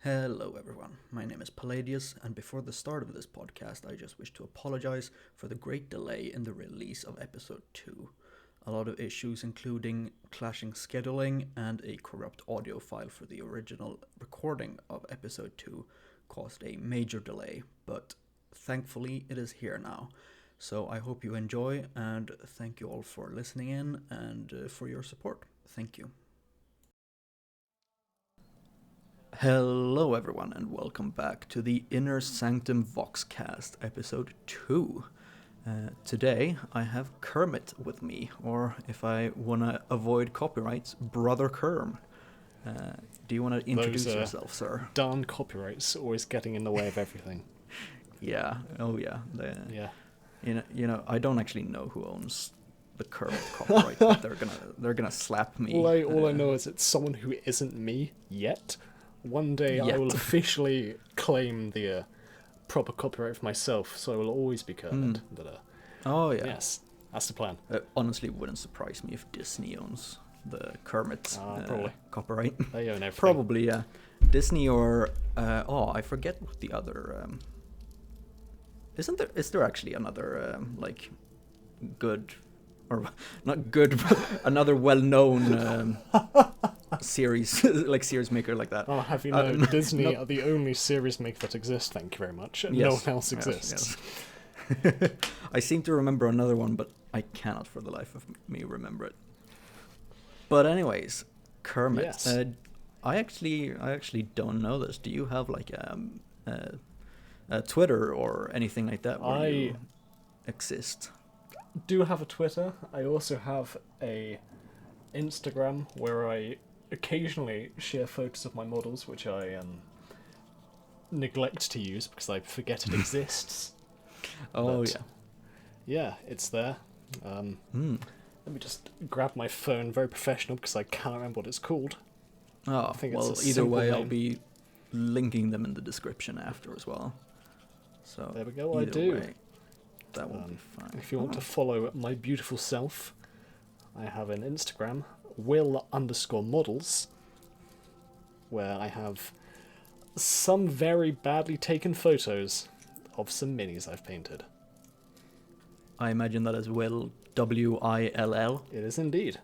Hello everyone, my name is Paladius, and before the start of this podcast I just wish to apologize for the great delay in the release of episode 2. A lot of issues including clashing scheduling and a corrupt audio file for the original recording of episode 2 caused a major delay, but thankfully it is here now. So I hope you enjoy, and thank you all for listening in and for your support. Thank you. Hello everyone and welcome back to the Inner Sanctum Voxcast episode 2. Today I have Kermit with me, or if I want to avoid copyrights, Brother Kerm. Do you want to introduce yourself, sir? Darn copyrights always getting in the way of everything. Yeah, oh yeah. Yeah. You know, I don't actually know who owns the Kermit copyright, but they're gonna slap me. All I know is it's someone who isn't me yet. One day I will officially claim the proper copyright for myself, so I will always be Kermit. But, oh yeah. Yes, that's the plan. Honestly, it wouldn't surprise me if Disney owns the Kermit probably. copyright. They own everything. Probably, yeah. Disney or I forget what the other. Is there actually another good, or not good, but another well-known series series maker like that? Oh, have you known Disney are the only series maker that exists? Thank you very much. Yes, No one else exists. Yes. I seem to remember another one, but I cannot for the life of me remember it. But anyways, Kermit. Yes. I actually don't know this. Do you have like a Twitter or anything like that where you exist? Do have a Twitter. I also have a Instagram where I occasionally share photos of my models, which I neglect to use because I forget it exists. Oh, but, yeah, it's there. Let me just grab my phone, very professional, because I can't remember what it's called. Oh, I think well, it's either way, name. I'll be linking them in the description after as well. So there we go, I do. Way, that will be fine. If you want to follow my beautiful self, I have an Instagram, will_models, where I have some very badly taken photos of some minis I've painted. I imagine that as Will, W-I-L-L. It is indeed.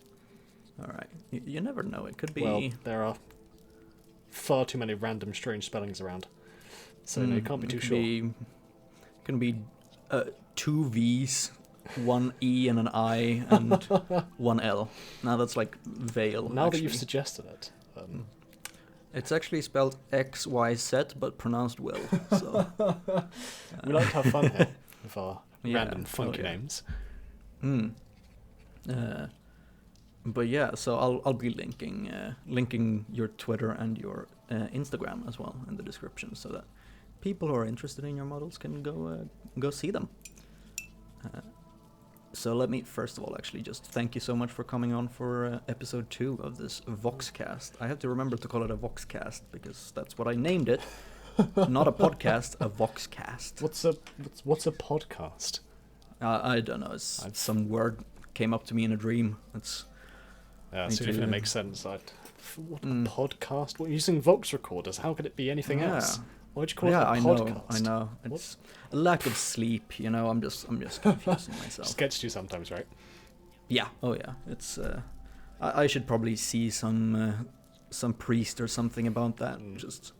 Alright, you never know, it could be... Well, there are far too many random strange spellings around, so no, you can't be too sure. It can be 2 V's, 1 E and an I, and 1 L. Now that's like Vale. Now actually. that you've suggested it. It's actually spelled X-Y-Z, but pronounced Will. So we like to have fun here with our random funky names. But yeah, so I'll be linking your Twitter and your Instagram as well in the description, so that people who are interested in your models can go see them. So let me first of all actually just thank you so much for coming on for episode 2 of this Voxcast. I have to remember to call it a Voxcast because that's what I named it. Not a podcast, a Voxcast. What's a podcast? I don't know. It's some word came up to me in a dream. It's so if it makes sense. What a podcast? We're using Vox recorders. How could it be anything else? Why'd you call it a podcast? I know. It's a lack of sleep, you know. I'm just confusing myself. Just gets you sometimes, right? Yeah. Oh yeah. It's. I should probably see some priest or something about that. Just.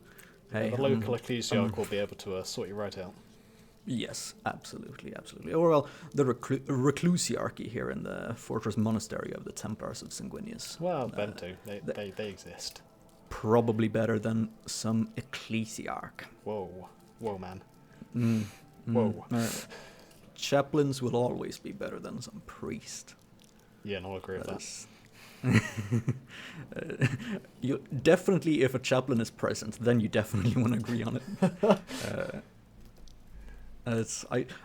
Hey, the local ecclesiarch will be able to sort you right out. Yes, absolutely. Or well, the reclusiarchy here in the fortress monastery of the Templars of Sanguinius. Well, them too. They exist. Probably better than some ecclesiarch. Whoa, man. Whoa. Chaplains will always be better than some priest. Yeah, no, I agree with that. You definitely, if a chaplain is present, then you definitely want to agree on it.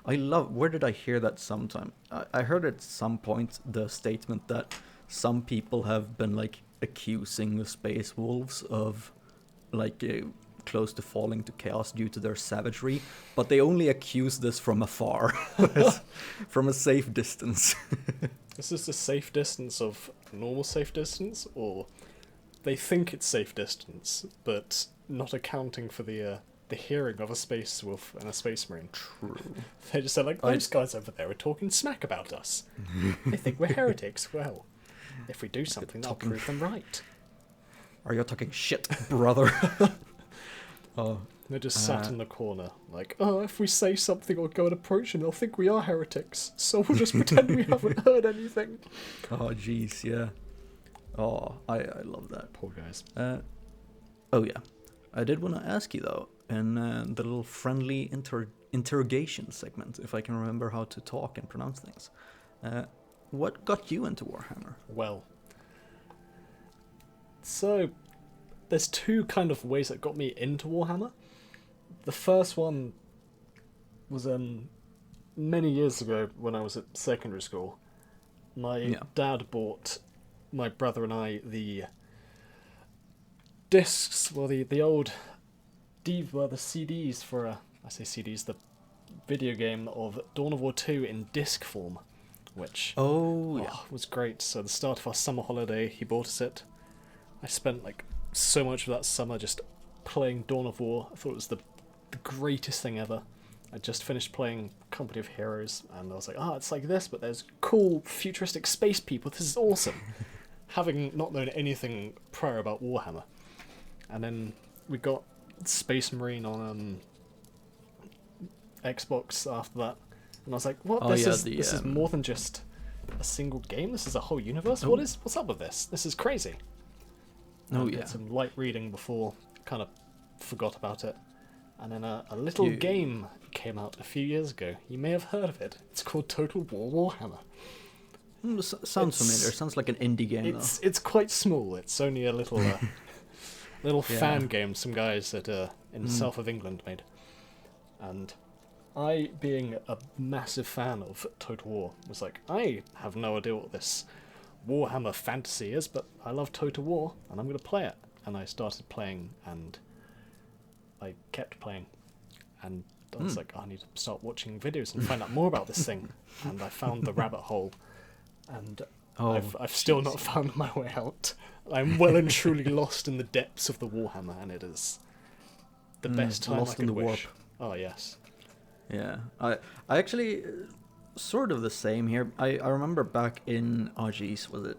I love. Where did I hear that sometime? I heard at some point the statement that some people have been like accusing the Space Wolves of like close to falling to chaos due to their savagery, but they only accuse this from afar, from a safe distance. Is this a safe distance of normal safe distance, or they think it's safe distance, but not accounting for the hearing of a space wolf and a space marine. True. They just said, like, those guys over there are talking smack about us. They think we're heretics. Well, if we do something, that'll prove them right. Are you talking shit, brother? Oh. They just sat in the corner, like, oh, if we say something or go and approach them, they'll think we are heretics, so we'll just pretend we haven't heard anything. Oh, jeez, yeah. Oh, I love that. Poor guys. Oh, yeah. I did want to ask you, though, in the little friendly interrogation segment, if I can remember how to talk and pronounce things. What got you into Warhammer? Well, so there's two kind of ways that got me into Warhammer. The first one was many years ago when I was at secondary school. My dad bought my brother and I the discs, well, the old the CDs for I say CDs, the video game of Dawn of War 2 in disc form, which was great. So the start of our summer holiday, he bought us it. I spent like so much of that summer just playing Dawn of War. I thought it was the greatest thing ever. I just finished playing Company of Heroes, and I was like, it's like this, but there's cool futuristic space people. This is awesome. Having not known anything prior about Warhammer. And then we got Space Marine on Xbox after that, and I was like, what? This is more than just a single game. This is a whole universe. What's up with this? This is crazy. I did some light reading before, kind of forgot about it. And then a little game came out a few years ago. You may have heard of it. It's called Total War Warhammer. Sounds familiar. Sounds like an indie game, though. It's quite small. It's only a little fan game some guys in the south of England made. And I, being a massive fan of Total War, was like, I have no idea what this Warhammer fantasy is, but I love Total War, and I'm going to play it. And I started playing, and I kept playing, and I was like, I need to start watching videos and find out more about this thing. And I found the rabbit hole, and I've still not found my way out. I'm well and truly lost in the depths of the Warhammer, and it is the best time I could wish. Warp. Oh yes. Yeah, I actually sort of the same here. I remember back in was it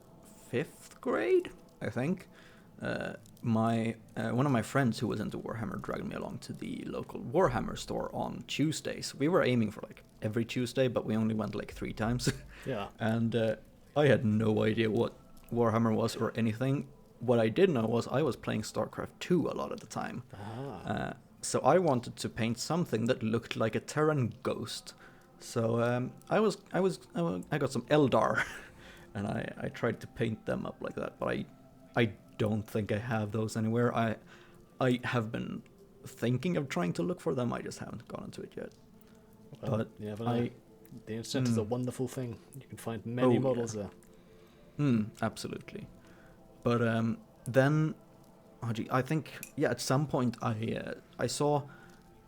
5th grade? I think. One of my friends who was into Warhammer dragged me along to the local Warhammer store on Tuesdays. We were aiming for like every Tuesday, but we only went like 3 times. Yeah. And I had no idea what Warhammer was or anything. What I did know was I was playing StarCraft 2 a lot of the time. So I wanted to paint something that looked like a Terran ghost. So I got some Eldar, and I tried to paint them up like that, but I don't think I have those anywhere. I have been thinking of trying to look for them. I just haven't gone into it yet. Well, but the internet is a wonderful thing. You can find many models there. Absolutely. But then, I think at some point I saw,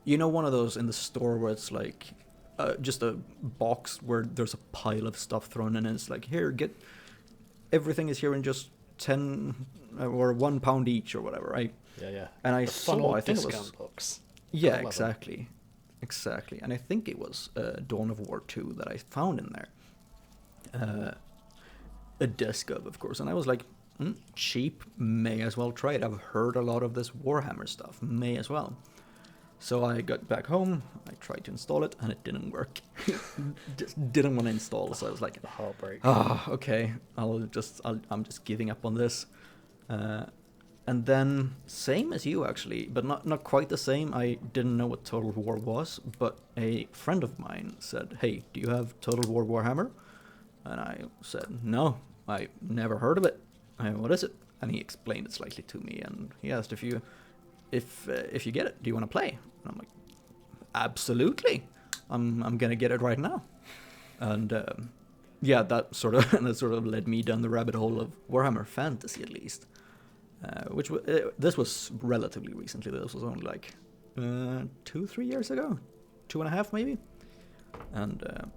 one of those in the store where it's like just a box where there's a pile of stuff thrown in, and it's like, here, everything is here in just 10 or £1 each or whatever, right? Yeah. And I saw, I think discount it was box. Yeah, exactly. And I think it was Dawn of War 2 that I found in there. A disc of course, and I was like, cheap, may as well try it. I've heard a lot of this Warhammer stuff, may as well. So I got back home, I tried to install it, and it didn't work. Just didn't want to install, so I was like, the heartbreak. Okay, I'm just giving up on this. And then, same as you actually, but not quite the same. I didn't know what Total War was, but a friend of mine said, hey, do you have Total War Warhammer? And I said, no, I never heard of it. What is it? And he explained it slightly to me, and he asked if you get it, do you want to play? And I'm like, absolutely. I'm gonna get it right now. And that sort of led me down the rabbit hole of Warhammer Fantasy, at least. This was relatively recently. This was only like 2-3 years ago, 2.5 maybe. And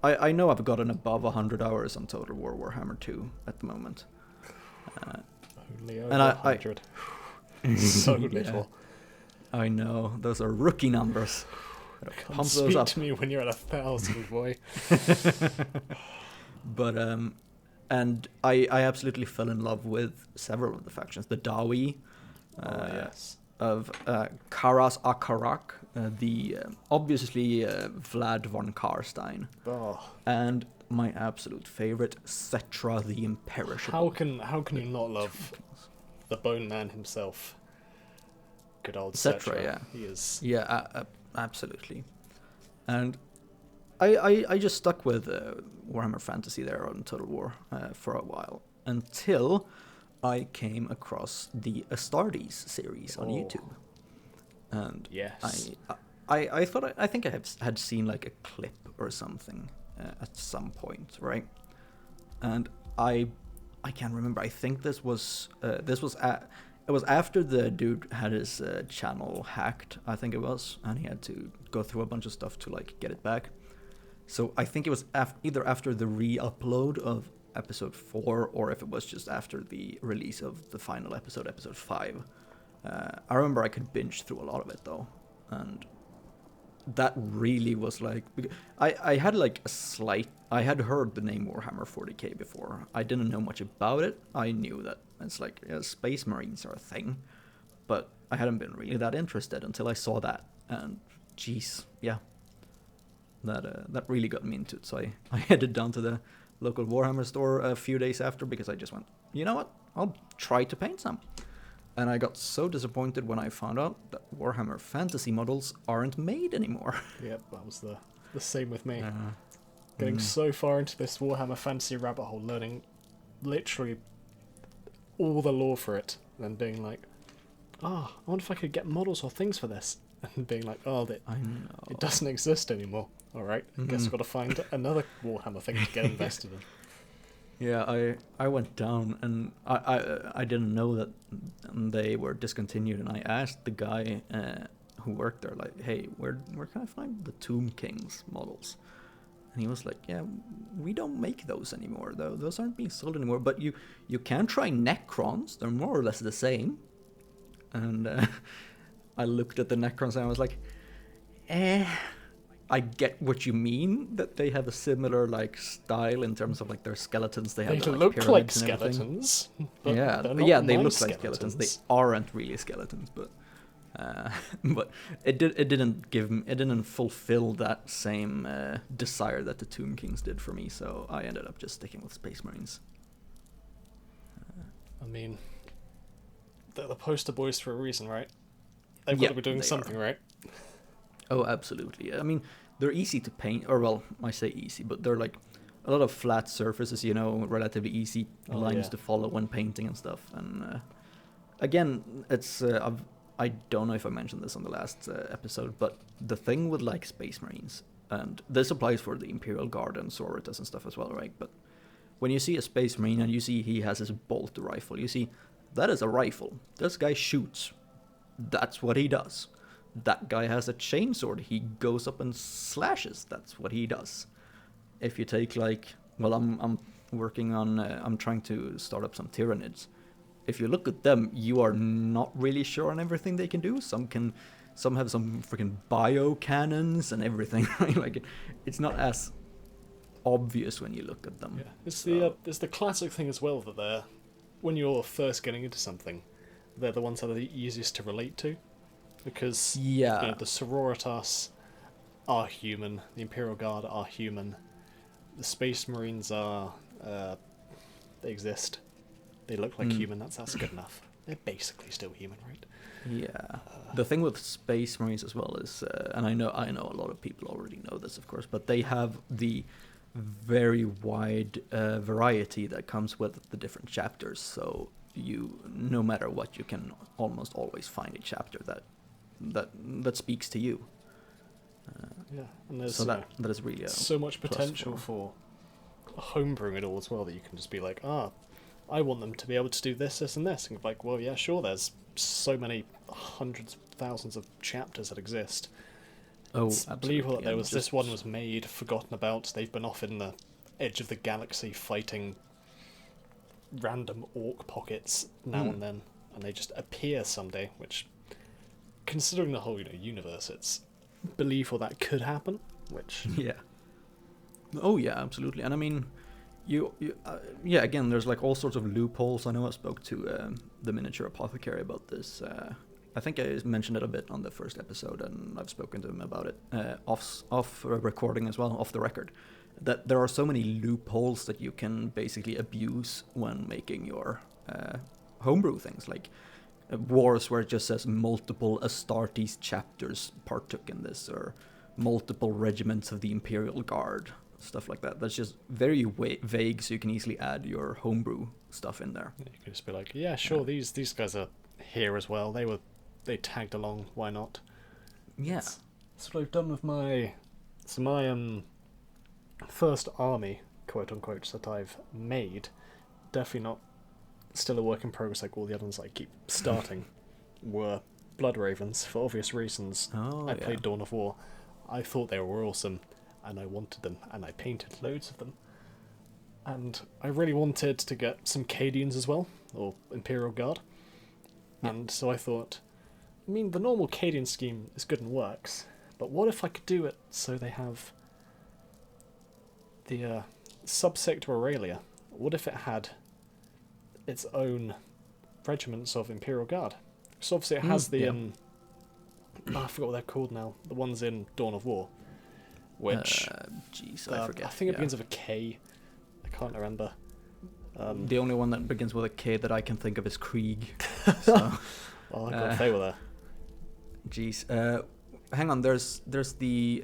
I know I've gotten above 100 hours on Total War Warhammer 2 at the moment. Only over 100. So Yeah. little. I know, those are rookie numbers. Come Pump those speak up. to me when you're at 1,000, boy. But and I absolutely fell in love with several of the factions. The Dawi, Yes. of Karas Akarak, the obviously Vlad von Karstein, Oh, and my absolute favorite, Cetra the Imperishable. how can you not love the Bone Man himself? Good old Cetra, Cetra. yeah. He is. Yeah, absolutely. And I just stuck with Warhammer Fantasy there on Total War for a while until I came across the Astartes series on YouTube, and Yes. I thought I think I had seen like a clip or something at some point, right? And I can't remember. I think this was it was after the dude had his channel hacked, I think it was, and he had to go through a bunch of stuff to like get it back. So I think it was either after the re-upload of episode 4 or if it was just after the release of the final episode 5. I remember I could binge through a lot of it though, and that really was like, I had like I had heard the name Warhammer 40k before. I didn't know much about it. I knew that it's like Space Marines are a thing, but I hadn't been really that interested until I saw that, and jeez, yeah, that really got me into it. So I headed down to the local Warhammer store a few days after because I just went, you know what, I'll try to paint some. And I got so disappointed when I found out that Warhammer Fantasy models aren't made anymore. Yep, that was the same with me. Uh, Getting so far into this Warhammer Fantasy rabbit hole, learning literally all the lore for it, and then being like, I wonder if I could get models or things for this. And being like, I know. it doesn't exist anymore. Alright, I guess I've got to find another Warhammer thing to get invested in. Yeah, I went down and I didn't know that they were discontinued, and I asked the guy who worked there, like, hey, where can I find the Tomb Kings models? And he was like, yeah, we don't make those anymore, though. Those aren't being sold anymore, but you can try Necrons. They're more or less the same. And I looked at the Necrons and I was like, I get what you mean, that they have a similar like style in terms of like their skeletons. They have They the, look pyramids like and skeletons, but yeah, they're not they my look like skeletons. They aren't really skeletons, but but it didn't fulfill that same desire that the Tomb Kings did for me. So I ended up just sticking with Space Marines. I mean, they're the poster boys for a reason, right? They've got to be doing something, right? Oh, absolutely. I mean, they're easy to paint, or well, I say easy, but they're like a lot of flat surfaces, you know, relatively easy lines to follow when painting and stuff. And again, it's I don't know if I mentioned this on the last episode, but the thing with like Space Marines, and this applies for the Imperial Guard and Sororitas and stuff as well, right? But when you see a Space Marine and you see he has his bolt rifle, you see that is a rifle. This guy shoots. That's what he does. That guy has a chainsword. He goes up and slashes. That's what he does. If you take like, well, I'm working on, I'm trying to start up some Tyranids. If you look at them, you are not really sure on everything they can do. Some have some freaking bio cannons and everything. Like it's not as obvious when you look at them. Yeah, it's the classic thing as well that they're, when you're first getting into something, they're the ones that are the easiest to relate to, because you know, the Sororitas are human, the Imperial Guard are human, the Space Marines are they exist, they look like human. That's good enough. They're basically still human, right? Yeah. The thing with Space Marines as well is, and I know a lot of people already know this, of course, but they have the very wide variety that comes with the different chapters. So you, no matter what, you can almost always find a chapter that speaks to you. And there's so that is really so much potential for homebrewing it all as well, that you can just be like, I want them to be able to do this, this, and this. And like, well, yeah, sure, there's so many hundreds of thousands of chapters that exist. It's believable that there was this one was made, forgotten about. They've been off in the edge of the galaxy fighting random orc pockets now and then. and they just appear someday, which, considering the whole universe, it's believable that could happen, which... Yeah. Oh, yeah, absolutely. And I mean, yeah, again, there's like all sorts of loopholes. I know I spoke to the miniature apothecary about this. I think I mentioned it a bit on the first episode, and I've spoken to him about it off recording as well, off the record. That there are so many loopholes that you can basically abuse when making your homebrew things, like wars where it just says multiple Astartes chapters partook in this, or multiple regiments of the Imperial Guard, stuff like that. That's just very vague, so you can easily add your homebrew stuff in there. You could just be like, yeah, sure, these guys are here as well. They tagged along. Why not? Yeah. That's what I've done with my first army, quote unquote, that I've made. Definitely not still a work in progress like all the other ones I keep starting. Were Blood Ravens for obvious reasons. I played Dawn of War. I thought they were awesome, and I wanted them, and I painted loads of them. And I really wanted to get some Cadians as well, or Imperial Guard. Yeah. And so I thought, I mean, the normal Cadian scheme is good and works, but what if I could do it so they have the subsector Aurelia? What if it had its own regiments of Imperial Guard? So obviously it has the... I forgot what they're called now. The ones in Dawn of War. Which... I forget. I think it begins with a K. I can't remember. The only one that begins with a K that I can think of is Krieg. So, oh, I got if they were there. Jeez. Hang on, there's the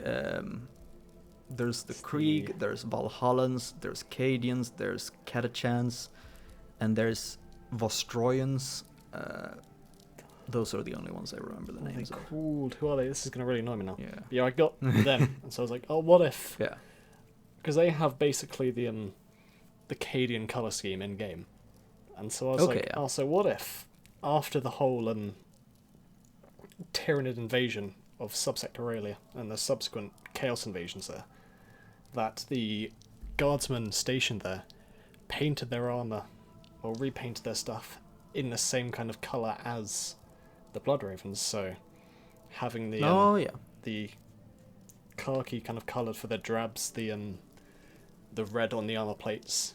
Krieg, there's Valhallans, there's Cadians, there's Catachans, and there's Vostroyans. Those are the only ones I remember the names of. Cool. Who are they? This is going to really annoy me now. Yeah, I got them. And so I was like, oh, what if... Yeah. Because they have basically the Cadian colour scheme in-game. And so I was so what if, after the whole Tyranid invasion of Subsector Aurelia and the subsequent Chaos invasions there, that the guardsmen stationed there painted their armour, or repainted their stuff, in the same kind of colour as the Blood Ravens, so having the khaki kind of coloured for their drabs, the red on the armour plates,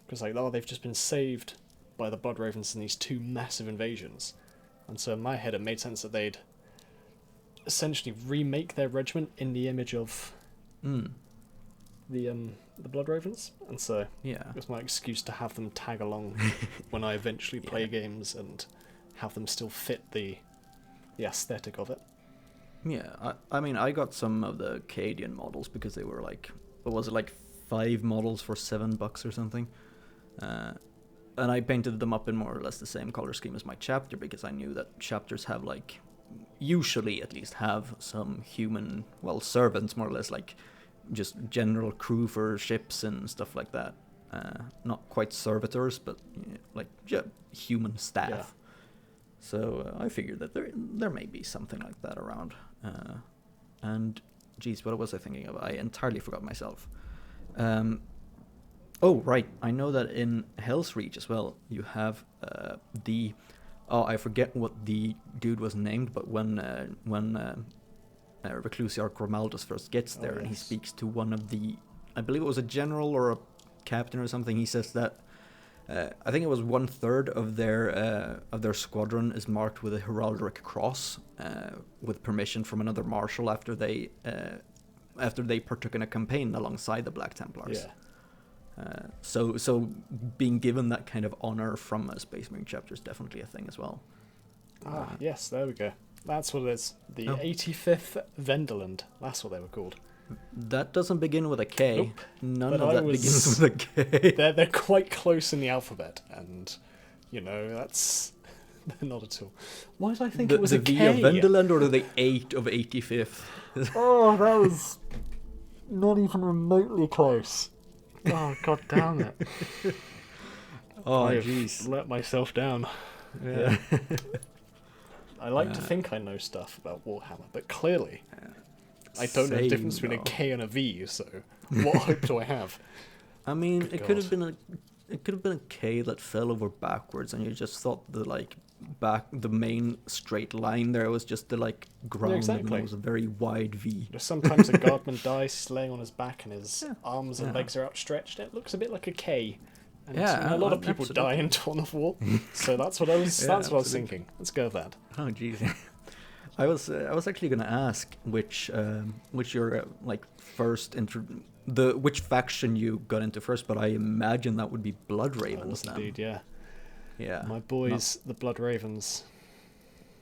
because they've just been saved by the Blood Ravens in these two massive invasions, and so in my head it made sense that they'd essentially remake their regiment in the image of the Blood Ravens, and so it was my excuse to have them tag along when I eventually play games and have them still fit the aesthetic of it. Yeah, I mean, I got some of the Cadian models because they were like, what was it, like 5 models for $7 or something? And I painted them up in more or less the same color scheme as my chapter, because I knew that chapters have like, usually at least have some human, servants more or less, like just general crew for ships and stuff like that. Not quite servitors, but human staff. Yeah. So I figured that there may be something like that around. And geez, what was I thinking of? I entirely forgot myself. Oh, right. I know that in Hell's Reach as well, you have I forget what the dude was named, but when Reclusiarch Romaldus first gets there, and he speaks to one of the, I believe it was a general or a captain or something, he says that I think it was 1/3 of their squadron is marked with a heraldic cross, with permission from another marshal after they partook in a campaign alongside the Black Templars. Yeah. So being given that kind of honor from a Space Marine chapter is definitely a thing as well. Yes, there we go. That's what it is. The 85th Venderland. That's what they were called. That doesn't begin with a K. Nope. None of that begins with a K. They're quite close in the alphabet, and that's not at all. Why did I think it was a K? The V of Venderland or the 8 of 85th? Oh, that was not even remotely close. Oh, god damn it. Oh, jeez. Let myself down. Yeah. I like to think I know stuff about Warhammer, but clearly I don't know the difference between a K and a V, so what hope do I have? I mean, it could have been it could have been a K that fell over backwards, and you just thought the main straight line there was just the ground, exactly. and it was a very wide V. Sometimes a guardman dies laying on his back, and his arms and legs are outstretched. It looks a bit like a K. And a lot of people die in Dawn of War, so that's what I was. That's what I was thinking. Let's go with that. Oh, jeez. I was actually gonna ask which your first which faction you got into first, but I imagine that would be Blood Ravens. Indeed, yeah. Yeah. My boys, the Blood Ravens.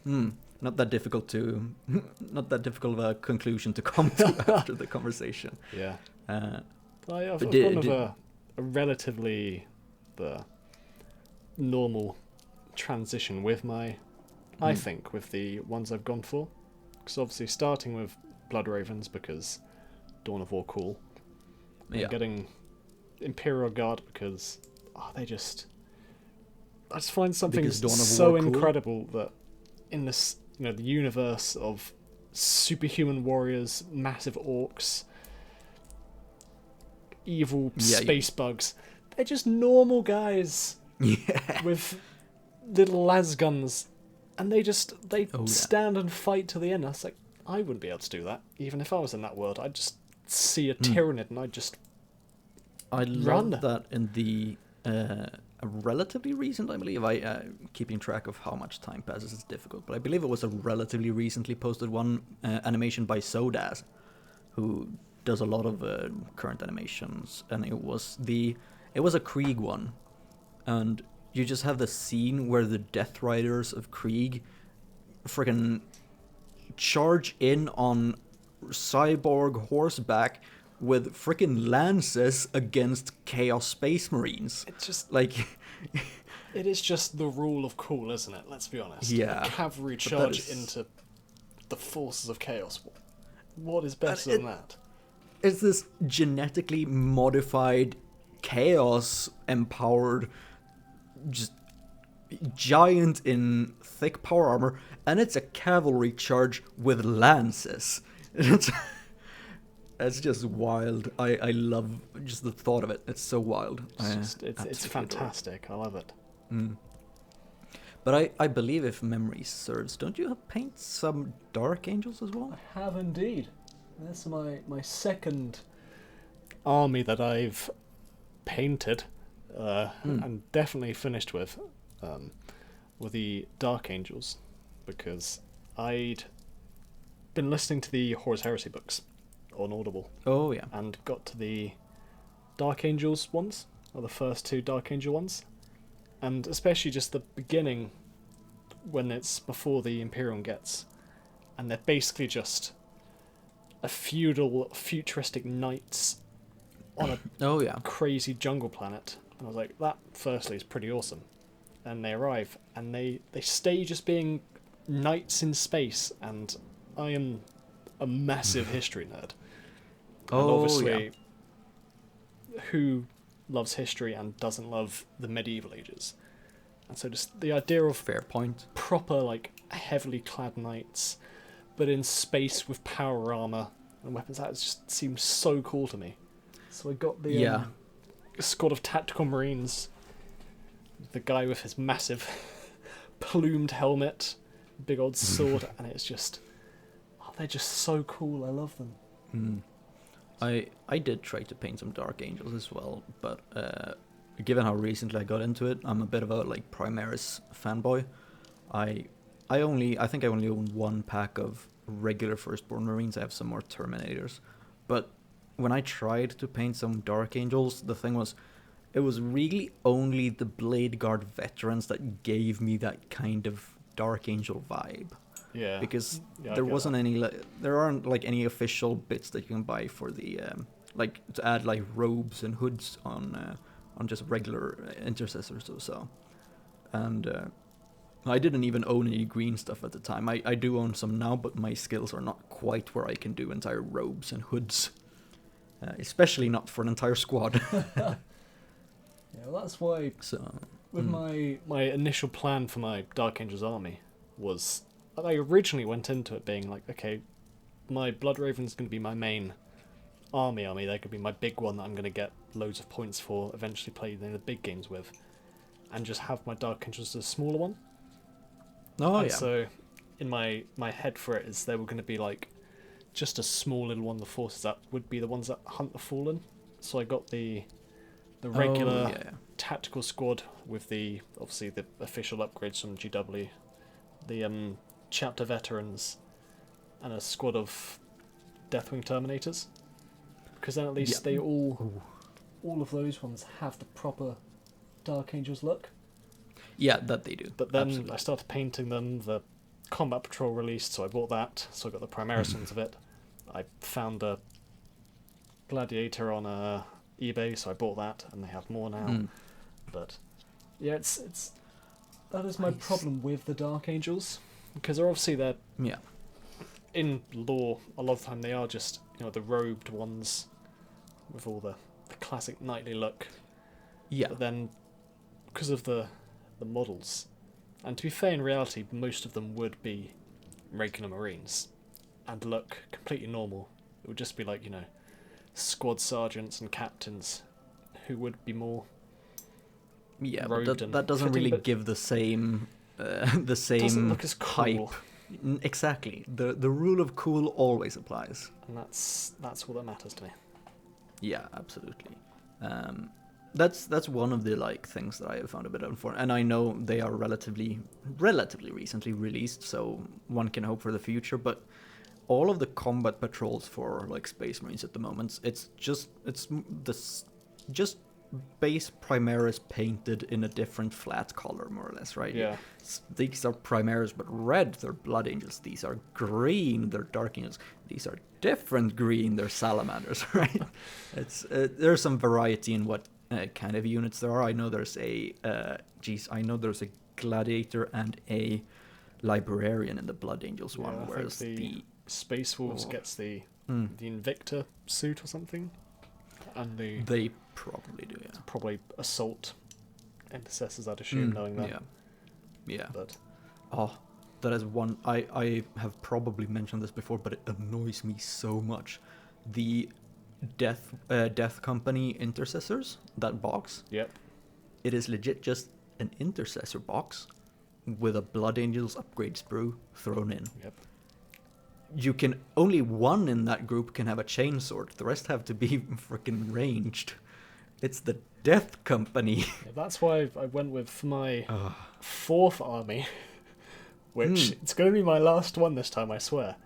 Not that difficult of a conclusion to come to after the conversation. Yeah. I've gone with a relatively normal transition with my. I think with the ones I've gone for, because obviously starting with Blood Ravens because Dawn of War cool, and getting Imperial Guard because I just find something so incredible that in this the universe of superhuman warriors, massive orcs, evil space bugs, they're just normal guys with little las guns. And they stand and fight to the end. I was like, I wouldn't be able to do that. Even if I was in that world, I'd just see a Tyrannid and I'd run. Love that in the relatively recent, I believe, keeping track of how much time passes is difficult, but I believe it was a relatively recently posted one animation by Sodaz, who does a lot of current animations, and it was a Krieg one, and you just have the scene where the Death Riders of Krieg freaking charge in on cyborg horseback with freaking lances against Chaos Space Marines. It's just it is just the rule of cool, isn't it? Let's be honest. Yeah. A cavalry charge into the forces of chaos. What is better than that? It's this genetically modified, chaos empowered, just giant in thick power armor, and it's a cavalry charge with lances. It's just wild. I love just the thought of it. It's so wild. It's fantastic. I love it. But I believe, if memory serves, don't you paint some Dark Angels as well? I have indeed. That's my second army that I've painted and definitely finished with were the Dark Angels, because I'd been listening to the Horus Heresy books on Audible. Oh, yeah. And got to the Dark Angels ones, or the first two Dark Angel ones. And especially just the beginning, when it's before the Imperium gets. And they're basically just a feudal, futuristic knights on a crazy jungle planet. And I was like, that firstly is pretty awesome. And they arrive, and they stay just being knights in space, and I am a massive history nerd. And obviously, who loves history and doesn't love the medieval ages? And so just the idea of fair point, proper heavily clad knights, but in space with power armor and weapons, that just seems so cool to me. So I got the squad of tactical marines, the guy with his massive plumed helmet, big old sword, and it's just they're just so cool. I love them. I did try to paint some Dark Angels as well, but given how recently I got into it, I'm a bit of a Primaris fanboy. I think I only own one pack of regular Firstborn Marines. I have some more Terminators, but when I tried to paint some Dark Angels, the thing was, it was really only the Blade Guard veterans that gave me that kind of Dark Angel vibe. Yeah. Because there wasn't any, there aren't any official bits that you can buy for the to add robes and hoods on just regular intercessors or so. And I didn't even own any green stuff at the time. I do own some now, but my skills are not quite where I can do entire robes and hoods. Especially not for an entire squad. Yeah, well, that's why with my initial plan for my Dark Angels army was, I originally went into it being okay, my Blood Raven's going to be my main army. They're going to be my big one that I'm going to get loads of points for, eventually play in the big games with, and just have my Dark Angels as a smaller one. Oh, and yeah. so in my head for it is they were going to be like just a small little one of the forces that would be the ones that hunt the fallen. So I got the regular tactical squad with the obviously the official upgrades from GW, the chapter veterans, and a squad of Deathwing Terminators. Because then at least they all of those ones have the proper Dark Angels look. Yeah, that they do. But then Absolutely. I started painting them. The Combat Patrol released, so I bought that. So I got the Primaris ones of it. I found a Gladiator on eBay, so I bought that, and they have more now. But yeah, it's that is my problem with the Dark Angels, because they're in lore a lot of the time they are just the robed ones with all the classic knightly look. Yeah. But then because of the models, and to be fair, in reality, most of them would be regular Marines and look completely normal. It would just be like squad sergeants and captains who would be more robed, but that doesn't really give the same doesn't look as cool. hype. Exactly. The rule of cool always applies. And that's all that matters to me. Yeah, absolutely. That's one of the things that I have found a bit unfortunate, and I know they are relatively recently released, so one can hope for the future. But all of the combat patrols for Space Marines at the moment, it's just base Primaris painted in a different flat color, more or less, right? Yeah. These are Primaris, but red, they're Blood Angels. These are green, they're Dark Angels. These are different green, they're Salamanders, right? There's some variety in what kind of units there are. I know there's a Gladiator and a Librarian in the Blood Angels one, whereas the Space Wolves gets the Invictor suit or something, and they probably do, yeah. Probably Assault Intercessors, I'd assume, knowing that. Yeah. But that is one I have probably mentioned this before, but it annoys me so much. The Death Company Intercessors, that box. Yep. It is legit just an Intercessor box with a Blood Angels upgrade sprue thrown in. Yep. You can only one in that group can have a chainsword. The rest have to be freaking ranged. It's the Death Company. Yeah, that's why I went with for my fourth army, which it's going to be my last one this time, I swear.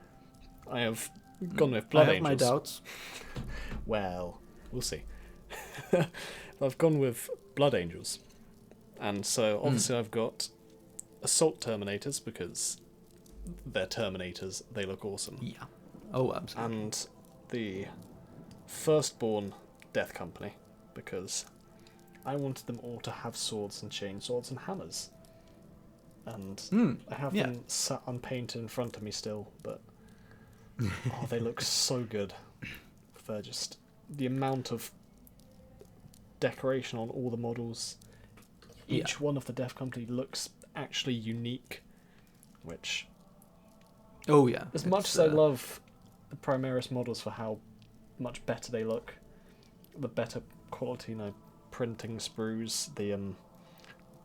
I have gone with Blood Angels. I have my doubts. Well, we'll see. I've gone with Blood Angels. And so, obviously, I've got Assault Terminators, because they're Terminators. They look awesome. Yeah. Oh, absolutely. And the Firstborn Death Company, because I wanted them all to have swords and chainswords and hammers. And I have them sat unpainted in front of me still, but they look so good. They're just the amount of decoration on all the models. Each one of the Death Company looks actually unique, which... Oh, yeah. As much as I love the Primaris models for how much better they look, the better quality, printing sprues, the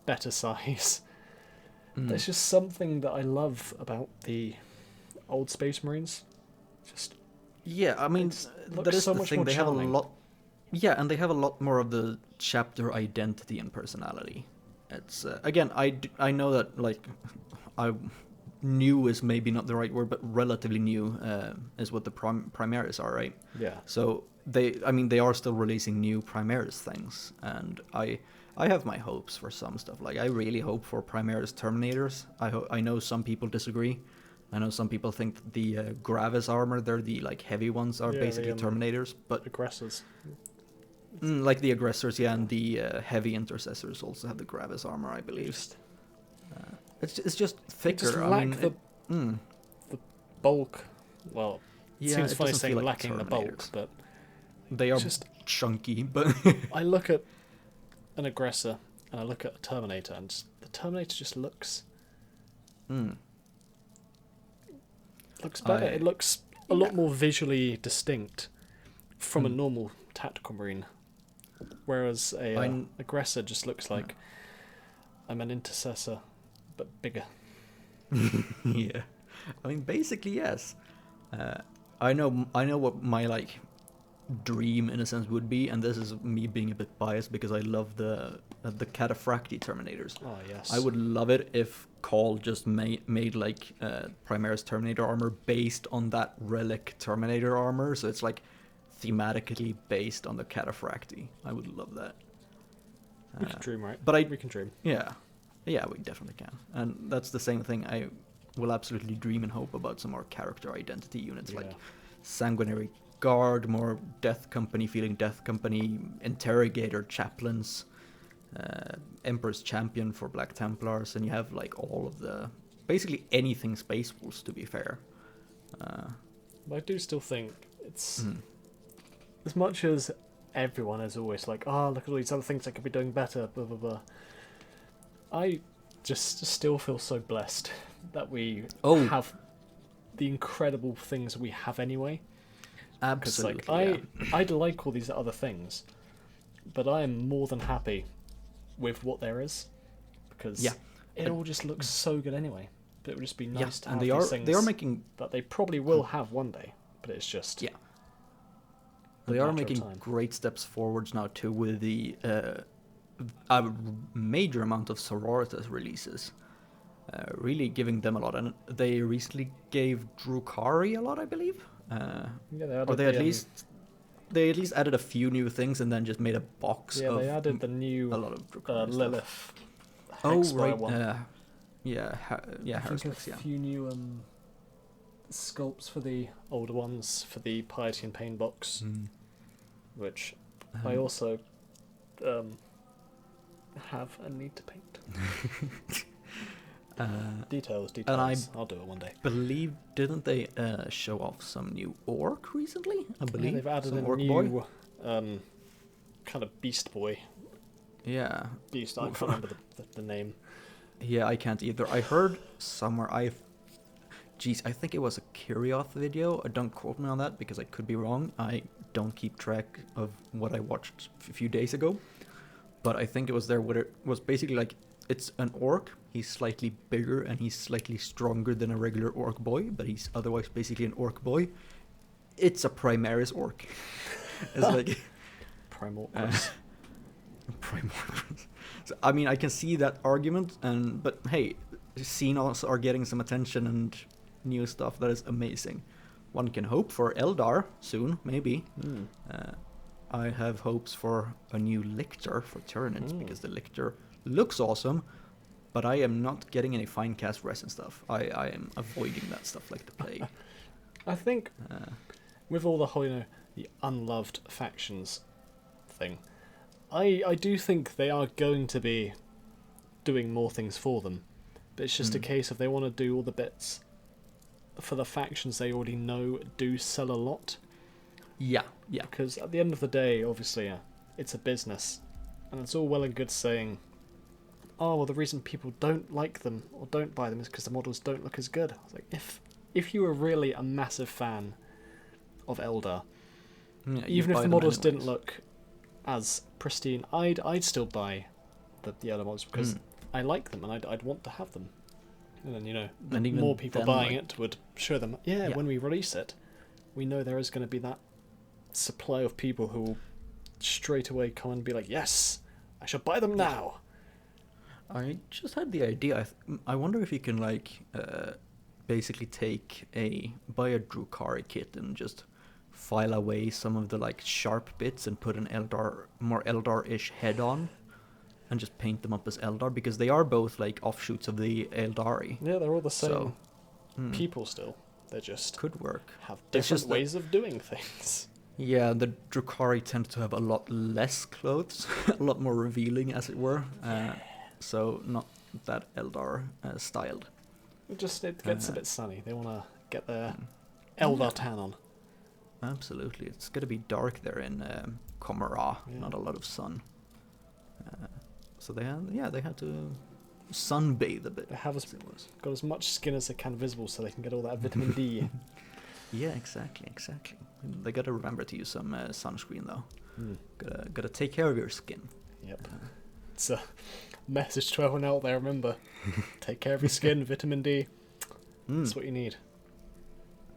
better size. There's just something that I love about the old Space Marines. Just I mean, that is so the much thing. more They have a charming. lot. Yeah, and they have a lot more of the chapter identity and personality. It's again, I know that new is maybe not the right word, but relatively new is what the Primaris are, right? Yeah. So they are still releasing new Primaris things, and I have my hopes for some stuff. I really hope for Primaris Terminators. I know some people disagree. I know some people think the Gravis armor, they're the heavy ones, are basically Terminators, but aggressors. Like the aggressors, and the heavy intercessors also have the Gravis armor, I believe. It's just thicker. Just lack the bulk. Well, it seems funny saying lacking the bulk, but they are just chunky. But I look at an aggressor and I look at a Terminator, and the Terminator just looks better. It looks a lot more visually distinct from a normal tactical marine. Whereas a aggressor just looks like I'm an intercessor, but bigger. Yeah, I mean, basically, yes. I know what my like dream in a sense would be, and this is me being a bit biased because I love the Cataphracti Terminators. Oh yes. I would love it if Kiahl just made like Primaris Terminator armor based on that Relic Terminator armor, so it's like thematically based on the Cataphracti. I would love that. We can dream, right? But we can dream. Yeah, we definitely can, and that's the same thing. I will absolutely dream and hope about some more character identity units like Sanguinary Guard, more Death Company feeling Death Company, Interrogator Chaplains, Emperor's Champion for Black Templars, and you have like all of the basically anything Space Wolves, to be fair. But I do still think it's as much as everyone is always like, oh, look at all these other things I could be doing better, blah blah blah. I just still feel so blessed that we have the incredible things we have anyway. Absolutely. Like, I'd like all these other things, but I am more than happy with what there is, because it all just looks so good anyway. But it would just be nice to have these things they are making that they probably will have one day, but it's just they are making great steps forwards now too with the a major amount of Sororitas releases, really giving them a lot, and they recently gave Drukhari a lot, I believe. They at least added a few new things and then just made a box. Yeah, they added the new a lot of Drukhari Lilith. Right. One. Herspix, a few new sculpts for the older ones for the Piety and Pain box, which I also have and need to paint. Details. And I'll do it one day. Believe, didn't they show off some new orc recently? I believe they've added some a orc new boy. Kind of beast boy. Yeah. Beast. I can't remember the name. Yeah, I can't either. I heard somewhere. I think it was a Kirioth video. Don't quote me on that because I could be wrong. I don't keep track of what I watched a few days ago. But I think it was there where it was basically like, it's an orc, he's slightly bigger and he's slightly stronger than a regular orc boy, but he's otherwise basically an orc boy. It's a Primaris orc. It's like... Primorcus. Primorcus. So, I mean, I can see that argument, but hey, Xenos are getting some attention and new stuff that is amazing. One can hope for Eldar soon, maybe. I have hopes for a new Lictor for Tyranids, because the Lictor looks awesome, but I am not getting any fine cast resin stuff. I am avoiding that stuff like the plague. I think with all the whole, the unloved factions thing, I do think they are going to be doing more things for them, but it's just a case of they want to do all the bits for the factions they already know do sell a lot. Yeah. Because at the end of the day, obviously, it's a business, and it's all well and good saying, oh, well, the reason people don't like them or don't buy them is because the models don't look as good. I was like, if you were really a massive fan of Eldar, even if the models didn't look as pristine, I'd still buy the other models because I like them and I'd want to have them. And then, and more people buying it would show them, when we release it, we know there is going to be that supply of people who will straight away come and be like, yes, I shall buy them now. I just had the idea. I wonder if you can basically buy a Drukhari kit and just file away some of the sharp bits and put an more Eldar-ish head on, and just paint them up as Eldar, because they are both offshoots of the Eldari. Yeah, they're all the same people still. They just could work. Have different ways of doing things. Yeah, the Drukhari tend to have a lot less clothes, a lot more revealing, as it were. So not that Eldar styled. It gets a bit sunny. They want to get their Eldar tan on. Absolutely, it's going to be dark there in Kommissar. Not a lot of sun. So they had to sunbathe a bit. They have got as much skin as they can visible, so they can get all that vitamin D. Yeah, exactly. They gotta remember to use some sunscreen though. Gotta take care of your skin. Yep. It's a message to everyone out there. Remember, take care of your skin. Vitamin D. That's what you need.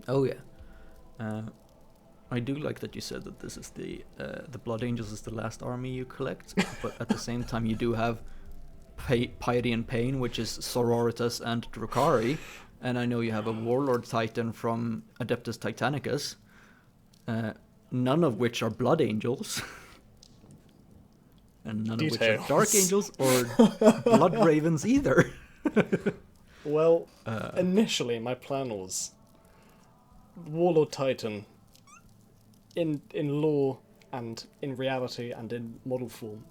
Oh yeah. I do like that you said that this is the Blood Angels is the last army you collect, but at the same time you do have Piety and Pain, which is Sororitas and Drukhari, and I know you have a Warlord Titan from Adeptus Titanicus, none of which are Blood Angels, and none of which are Dark Angels or Blood Ravens either. Well, initially my plan was Warlord Titan in lore and in reality and in model form.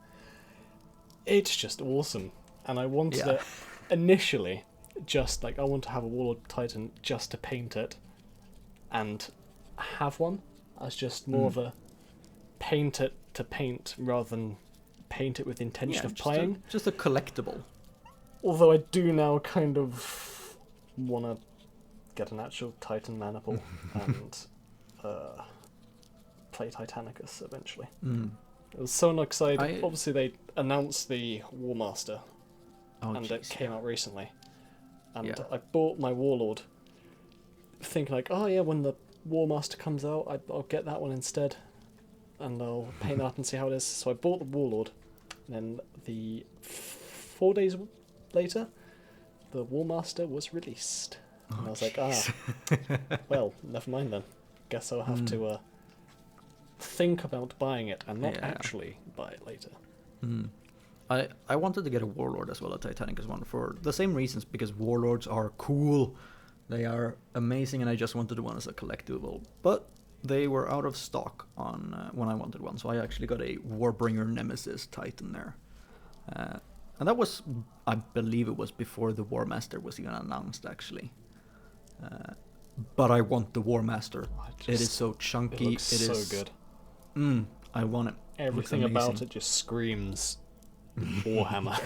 It's just awesome. And I wanted it initially just like I want to have a Warlord Titan just to paint it and have one as just more of a paint it to paint rather than paint it with the intention of playing. Just a collectible. Although I do now kind of want to get an actual Titan maniple and play Titanicus eventually. It was so exciting. Obviously, they announced the War Master, it came out recently. And I bought my Warlord, thinking like, oh yeah, when the War Master comes out, I'll get that one instead, and I'll paint it up and see how it is. So I bought the Warlord, and then 4 days later, the War Master was released. And I was like, well, never mind then. Guess I'll have to think about buying it and not actually buy it later. I wanted to get a Warlord as well, a Titanicus one, for the same reasons, because Warlords are cool. They are amazing, and I just wanted one as a collectible. But they were out of stock on when I wanted one, so I actually got a Warbringer Nemesis Titan there. And that was, I believe it was before the War Master was even announced, actually. But I want the War Master. It is so chunky. It is so good. I want it. Everything about it just screams Warhammer.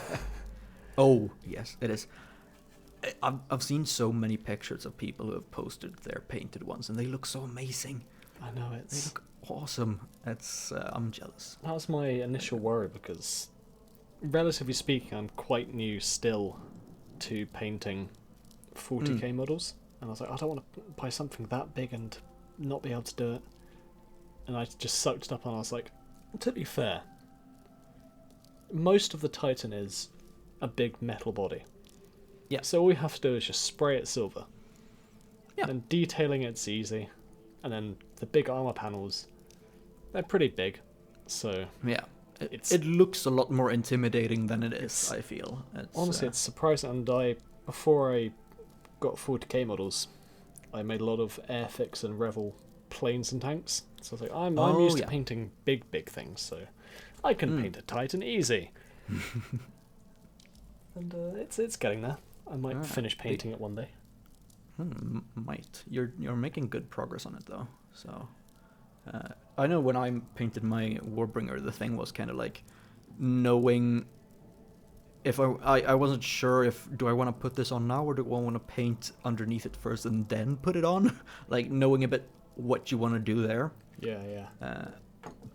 Oh, yes, it is. I've seen so many pictures of people who have posted their painted ones, and they look so amazing. I know, they look awesome. It's I'm jealous. That was my initial worry, because relatively speaking, I'm quite new still to painting 40k models, and I was like, I don't want to buy something that big and not be able to do it. And I just sucked it up, and I was like, to be fair, most of the Titan is a big metal body. Yeah. So all we have to do is just spray it silver. Yeah. And detailing it's easy. And then the big armor panels, they're pretty big. So yeah, it looks a lot more intimidating than it is, I feel. Honestly, it's surprising. And before I got 40k models, I made a lot of Airfix and Revel planes and tanks. So I was like, I'm used to painting big things, so I can paint a Titan easy. And it's getting there. I might finish painting it one day. Might. You're making good progress on it though. So I know when I painted my Warbringer, the thing was kind of like knowing if I wasn't sure if do I want to put this on now or do I want to paint underneath it first and then put it on, like knowing a bit what you want to do there. Yeah.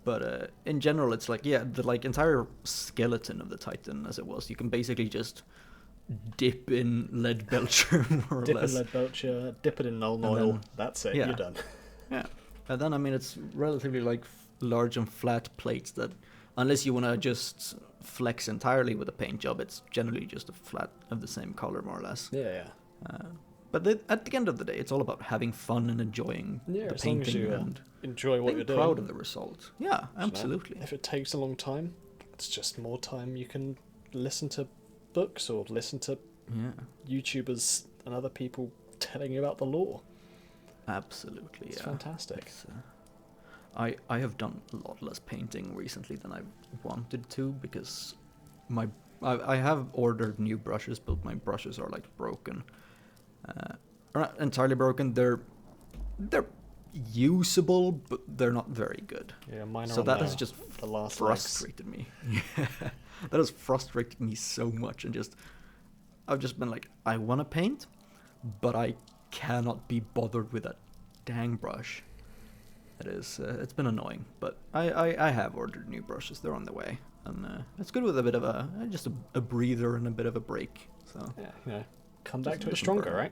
But in general, it's like the like entire skeleton of the Titan as it was. You can basically just dip in lead belcher more or less. Dip in lead belcher, dip it in null oil. Then, that's it. You're done. Yeah, and then I mean it's relatively like large and flat plates that, unless you want to just flex entirely with a paint job, it's generally just a flat of the same color more or less. Yeah. But at the end of the day, it's all about having fun and enjoying the painting and enjoy what you're doing. Proud of the result. Yeah, absolutely. If it takes a long time, it's just more time you can listen to books or listen to YouTubers and other people telling you about the lore. Absolutely, it's fantastic. I have done a lot less painting recently than I wanted to because I have ordered new brushes, but my brushes are like broken. Are not entirely broken. They're usable, but they're not very good. Yeah, mine are. So that has just frustrated me. That has frustrated me so much, and I've just been like, I want to paint, but I cannot be bothered with that dang brush. It is. It's been annoying, but I have ordered new brushes. They're on the way, and it's good with a bit of just a breather and a bit of a break. So yeah, come back to it stronger, right?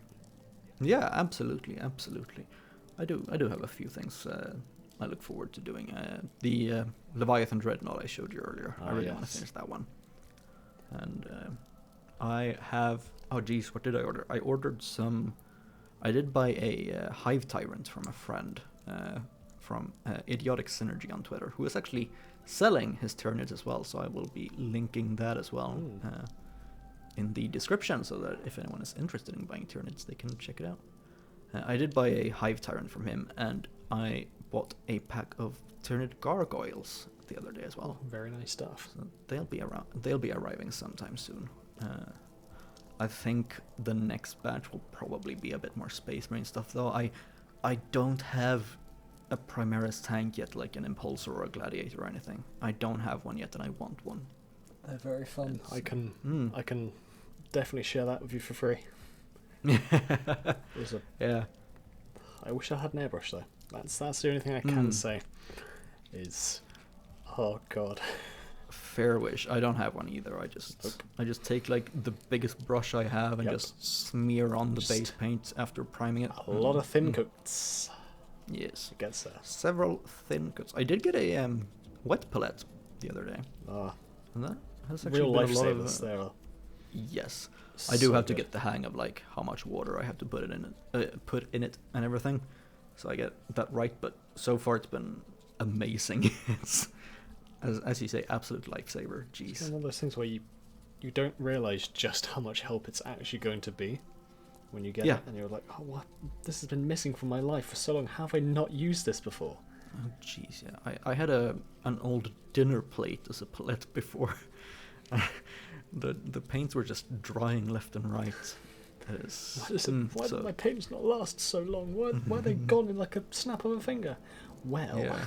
Yeah, absolutely. I do have a few things I look forward to doing. The Leviathan Dreadnought I showed you earlier. I really want to finish that one. And I have... Oh, geez, what did I order? I ordered some... I did buy a Hive Tyrant from a friend from Idiotic Synergy on Twitter, who is actually selling his Tyranids as well, so I will be linking that as well in the description, so that if anyone is interested in buying Tyranids, they can check it out. I did buy a Hive Tyrant from him, and I bought a pack of Tyranid Gargoyles the other day as well. Very nice stuff. So they'll be arriving sometime soon. I think the next batch will probably be a bit more Space Marine stuff, though. I don't have a Primaris tank yet, like an Impulsor or a Gladiator or anything. I don't have one yet, and I want one. They're very fun. I can definitely share that with you for free. Yeah. I wish I had an airbrush though. That's the only thing I can say. Is oh god. Fair wish. I don't have one either. I just take like the biggest brush I have and just smear on the base paint after priming it. A lot of thin coats. Yes. It gets there. Several thin coats. I did get a wet palette the other day. And that has actually real been life a lot savers of, there. Yes. I do have to get the hang of like how much water I have to put in it and everything, so I get that right. But so far it's been amazing. It's as you say, absolute lifesaver. Jeez. It's one of those things where you don't realize just how much help it's actually going to be when you get it, and you're like, oh, what? This has been missing from my life for so long. How have I not used this before? Oh jeez, yeah. I had an old dinner plate as a palette before. The paints were just drying left and right. Why did my paints not last so long? Why are they gone in like a snap of a finger? Well, yeah.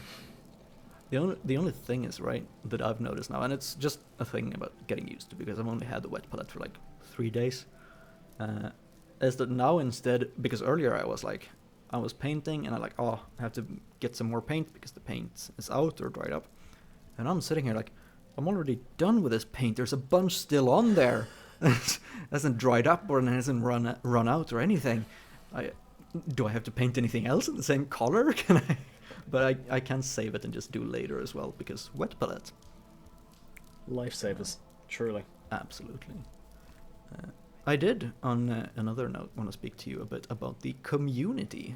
The only thing is, right, that I've noticed now, and it's just a thing about getting used to, because I've only had the wet palette for like 3 days, is that now instead, because earlier I was painting and I have to get some more paint because the paint is out or dried up, and I'm sitting here like, I'm already done with this paint. There's a bunch still on there. It hasn't dried up or it hasn't run out or anything. Do I have to paint anything else in the same color? Can I? But I can save it and just do later as well, because wet palette. Lifesavers, truly. Absolutely. I did, on another note, want to speak to you a bit about the community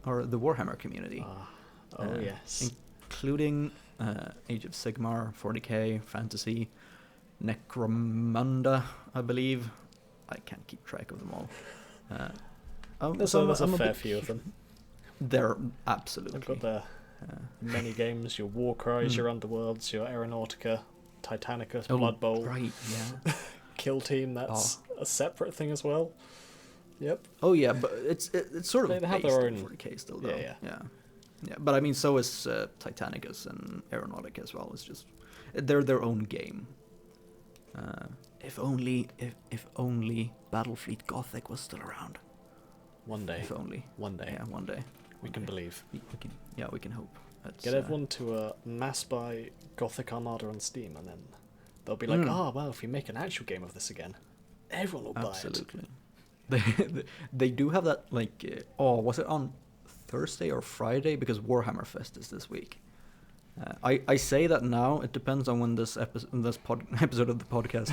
or the Warhammer community. Yes. Including Age of Sigmar, 40k, Fantasy, Necromunda, I believe. I can't keep track of them all. There's a fair few of them. They're absolutely. They've got their many games, your Warcries, your Underworlds, your Aeronautica, Titanicus, Blood Bowl. Right, yeah. Kill Team, that's a separate thing as well. Yep. Oh yeah, but it's sort of they have based their on own 40k still, though. Yeah. Yeah, but I mean, so is Titanicus and Aeronautica as well. It's just they're their own game. If only Battlefleet Gothic was still around. One day. If only. One day. Yeah, one day. We can believe. We can hope. Get everyone to mass buy Gothic Armada on Steam, and then they'll be like, well, if we make an actual game of this again, everyone will buy it. Absolutely. They do have that, like, was it on Thursday or Friday? Because Warhammer Fest is this week. I say that now. It depends on when this episode of the podcast,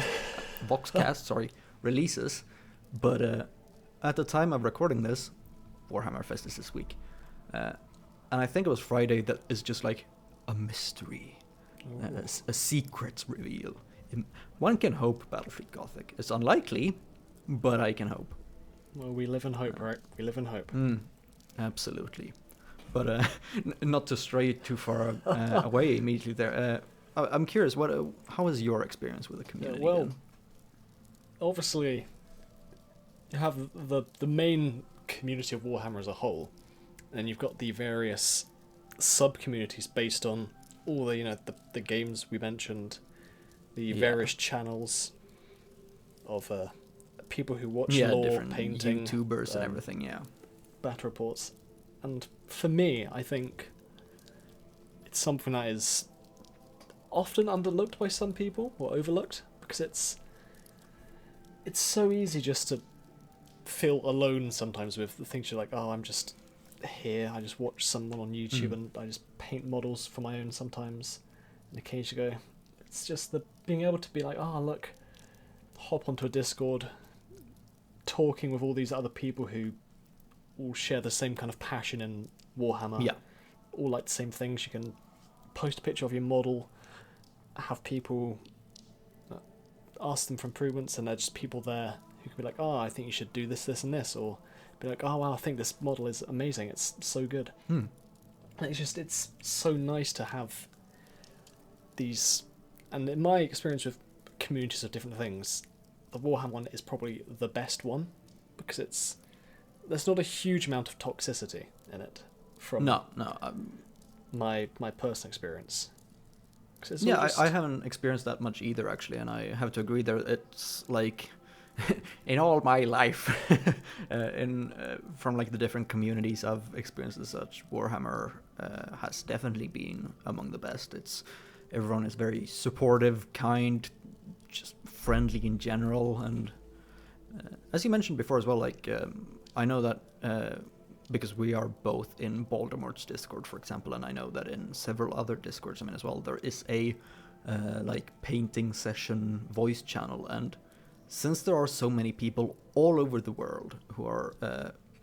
Voxcast, releases. But at the time of recording this, Warhammer Fest is this week. And I think it was Friday that is just like a mystery, a secret reveal. One can hope Battlefleet Gothic. It's unlikely, but I can hope. Well, we live in hope, right? We live in hope. Absolutely. But not to stray too far away immediately there. I'm curious, how is your experience with the community? Well, obviously, you have the main community of Warhammer as a whole, and you've got the various sub-communities based on all the games we mentioned, the various channels of people who watch lore, different painting, YouTubers and everything, battle reports. And for me, I think it's something that is often underlooked by some people, or overlooked, because it's so easy just to feel alone sometimes with the things you're like, oh, I'm just here, I just watch someone on YouTube and I just paint models for my own sometimes, and occasionally go. It's just the being able to be like, oh, look, hop onto a Discord, talking with all these other people who all share the same kind of passion in Warhammer. Yeah. All like the same things. You can post a picture of your model, have people ask them for improvements, and there's just people there who could be like, oh, I think you should do this, this, and this, or be like, oh, wow, I think this model is amazing, it's so good. And it's so nice to have these, and in my experience with communities of different things, the Warhammer one is probably the best one, because there's not a huge amount of toxicity in it from my personal experience. I haven't experienced that much either, actually, and I have to agree there. It's like in all my life, from like the different communities I've experienced as such, Warhammer has definitely been among the best. Everyone is very supportive, kind, just friendly in general, and as you mentioned before as well, like I know that because we are both in Voldemort's Discord, for example, and I know that in several other Discords, as well, there is a like painting session voice channel, and since there are so many people all over the world who are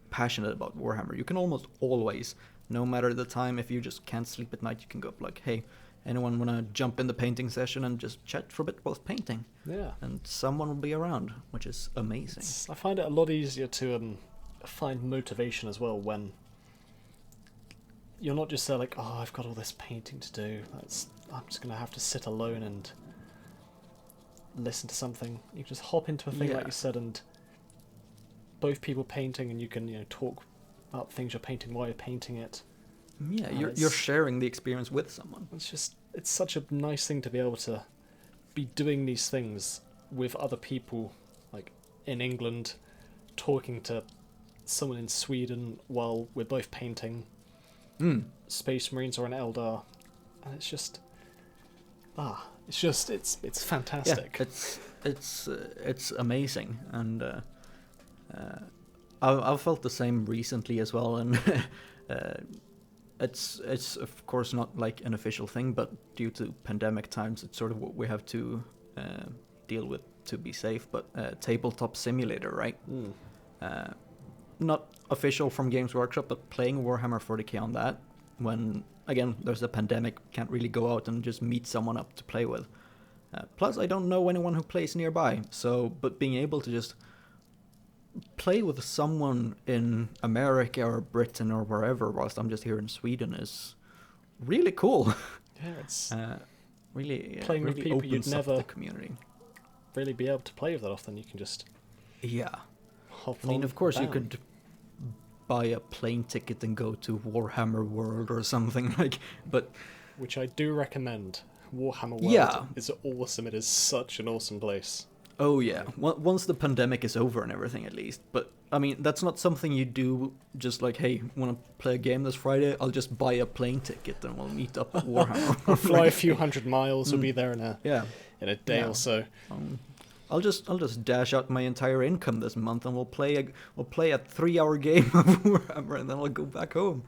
passionate about Warhammer, you can almost always, no matter the time, if you just can't sleep at night, you can go up like, hey, anyone want to jump in the painting session and just chat for a bit whilst painting? Yeah. And someone will be around, which is amazing. I find it a lot easier to find motivation as well when you're not just there like, oh, I've got all this painting to do, I'm just going to have to sit alone and listen to something. You can just hop into a thing like you said, and both people painting, and you can talk about things you're painting while you're painting it. Yeah, you're sharing the experience with someone. It's such a nice thing to be able to be doing these things with other people, like in England, talking to someone in Sweden while we're both painting Space Marines or an Eldar, and it's fantastic. Yeah, it's amazing, and I've felt the same recently as well, and it's of course not like an official thing, but due to pandemic times, it's sort of what we have to deal with to be safe. But Tabletop Simulator, right? Not official from Games Workshop, but playing Warhammer 40k on that, when again there's a pandemic, can't really go out and just meet someone up to play with. Plus, I don't know anyone who plays nearby, but being able to just play with someone in America or Britain or wherever, whilst I'm just here in Sweden, is really cool. Yeah, it's really playing really with people you'd never the community really be able to play with that often. You can just hop on. I mean, of course, you could buy a plane ticket and go to Warhammer World or something but which I do recommend. Warhammer World is awesome. It is such an awesome place. Oh yeah, once the pandemic is over and everything, at least. But I mean, that's not something you do just like, hey, want to play a game this Friday? I'll just buy a plane ticket and we'll meet up at Warhammer. We'll fly a few hundred miles. We'll be there in a day or so. I'll just dash out my entire income this month, and we'll play a 3-hour game of Warhammer, and then I'll go back home.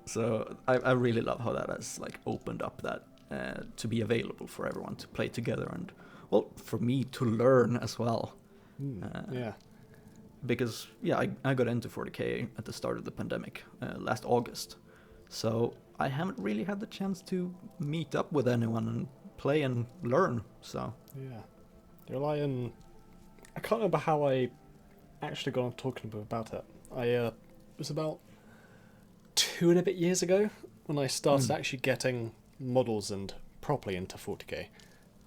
So I really love how that has like opened up that to be available for everyone to play together, and well, for me to learn as well. Because I got into 40k at the start of the pandemic last August, so I haven't really had the chance to meet up with anyone and play and learn. So I can't remember how I actually got on talking about it. It was about 2 and a bit years ago when I started actually getting models and properly into 40k.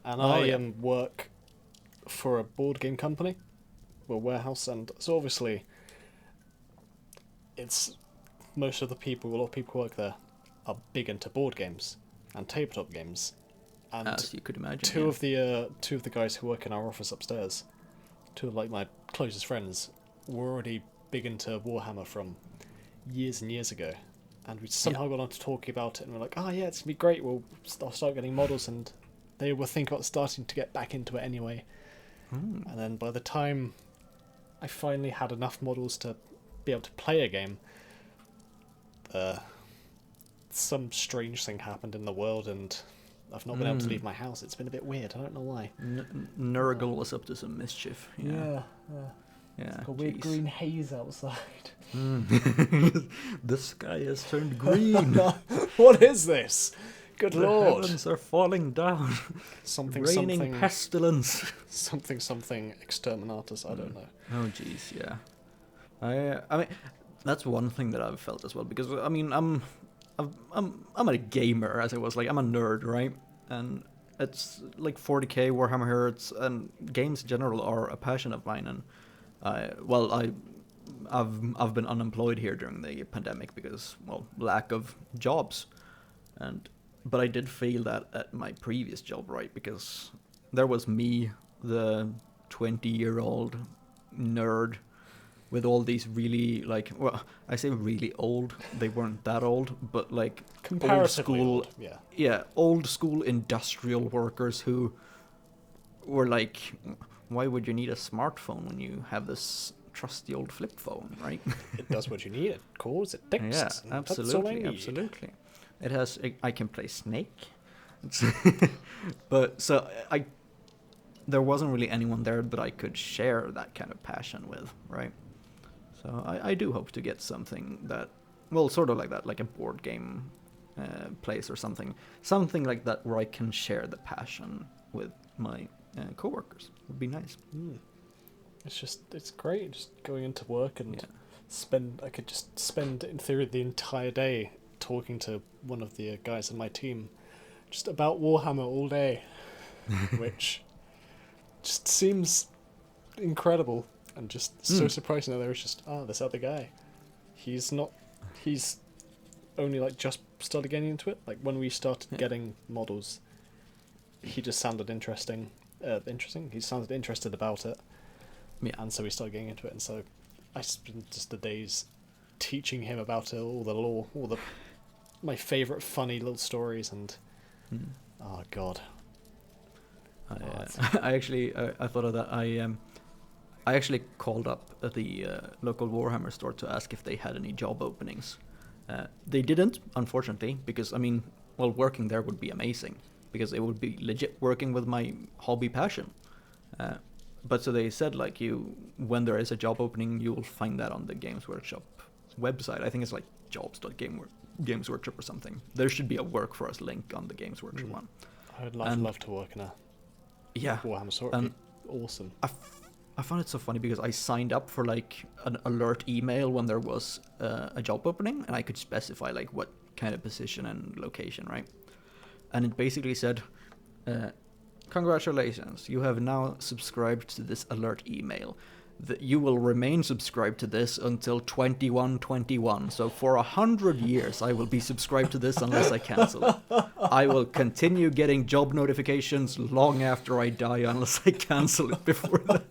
And I work for a board game company, a warehouse, and so obviously it's a lot of people who work there are big into board games and tabletop games. And as you could imagine, two of the guys who work in our office upstairs, two of like my closest friends, were already big into Warhammer from years and years ago, and we somehow got on to talking about it, and we're like, oh yeah, it's gonna be great. I'll start getting models, and they were thinking about starting to get back into it anyway. And then by the time I finally had enough models to be able to play a game, some strange thing happened in the world, and I've not been able to leave my house. It's been a bit weird. I don't know why. Nurgle was up to some mischief. Yeah. Yeah. Like a weird green haze outside. The sky has turned green. What is this? Good the lord. heavens are falling down. Raining pestilence. Something exterminatus. I don't know. Oh jeez, yeah. I mean, that's one thing that I've felt as well, because I mean, I'm a gamer, as I was, like, I'm a nerd, right? And it's like 40k, Warhammer Heroes, and games in general are a passion of mine. And I've been unemployed here during the pandemic because, well, lack of jobs, but I did feel that at my previous job, right? Because there was me, the 20-year-old nerd, with all these really, like, well, I say really old, they weren't that old, but like comparatively old school, old, yeah, old school industrial workers who were like, why would you need a smartphone when you have this trusty old flip phone, right? It does what you need. It calls, it texts. Yeah, absolutely. It has, I can play Snake. But so there wasn't really anyone there that I could share that kind of passion with, right? So I do hope to get something that, well, sort of like that, like a board game place or something like that, where I can share the passion with my coworkers. Would be nice. It's great just going into work and I could just spend, in theory, the entire day talking to one of the guys in my team just about Warhammer all day, which just seems incredible. And just so surprising that there was just, this other guy. He's only like just started getting into it. Like when we started getting models, he just sounded interesting. He sounded interested about it. Yeah. And so we started getting into it. And so I spent just the days teaching him about it, all the lore, my favourite funny little stories, and oh god. I actually I thought of that. I actually called up at the local Warhammer store to ask if they had any job openings. They didn't, unfortunately, because, I mean, well, working there would be amazing, because it would be legit working with my hobby passion. But so they said, like, when there is a job opening, you will find that on the Games Workshop website. I think it's like jobs.games workshop or something. There should be a work for us link on the Games Workshop one. I'd love to work in a Warhammer store. It'd be awesome. I found it so funny because I signed up for like an alert email when there was a job opening, and I could specify like what kind of position and location, right? And it basically said, congratulations, you have now subscribed to this alert email. That you will remain subscribed to this until 2121. So for 100 years, I will be subscribed to this unless I cancel it. I will continue getting job notifications long after I die unless I cancel it before then.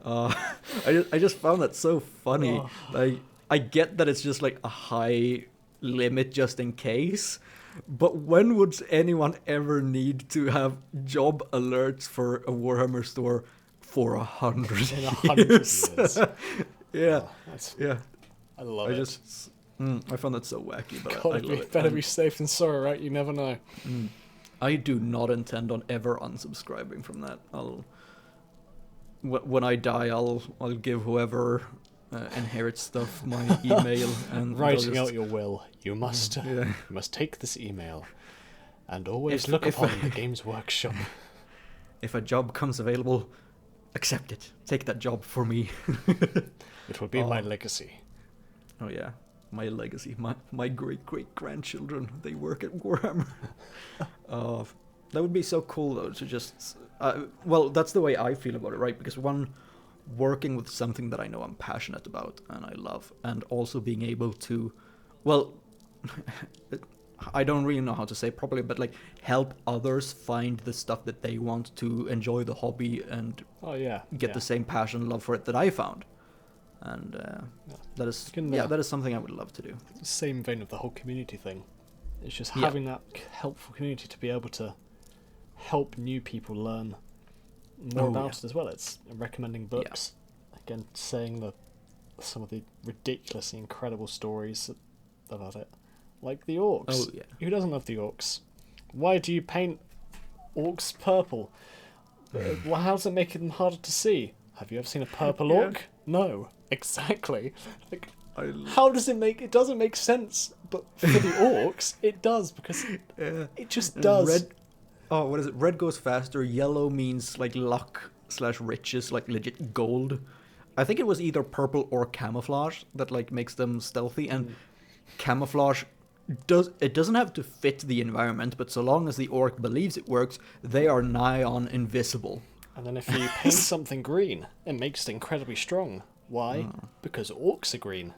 I just found that so funny. Like, I get that it's just like a high limit just in case, but when would anyone ever need to have job alerts for a Warhammer store for 100 years? Yeah. I love it. I found that so wacky, but God, I love it. Better be safe than sorry, right? You never know. I do not intend on ever unsubscribing from that. When I die, I'll give whoever inherits stuff my email, and writing out your will. You must take this email and always look upon the Games Workshop. If a job comes available, accept it. Take that job for me. It will be my legacy. Oh yeah, my legacy. My great-great-grandchildren, they work at Warhammer. That would be so cool, though, to just... well, that's the way I feel about it, right? Because one, working with something that I know I'm passionate about and I love, and also being able to... Well, I don't really know how to say it properly, but like help others find the stuff that they want to enjoy the hobby and get the same passion and love for it that I found. and Yeah. that is Can, that is something I would love to do. Same vein of the whole community thing. It's just Yeah. having that helpful community to be able to help new people learn more about it as well. It's recommending books. Again, saying some of the ridiculously incredible stories about it. Like the orcs. Oh, yeah. Who doesn't love the orcs? Why do you paint orcs purple? Well, how does it make them harder to see? Have you ever seen a purple orc? No. Exactly. Like, how does it make... It doesn't make sense, but for the orcs, it does, because it just does. Red... Oh, what is it? Red goes faster. Yellow means, like, luck/riches, like, legit gold. I think it was either purple or camouflage that, like, makes them stealthy, and camouflage... It doesn't have to fit the environment, but so long as the orc believes it works, they are nigh on invisible. And then if you paint something green, it makes it incredibly strong. Why? Because orcs are green.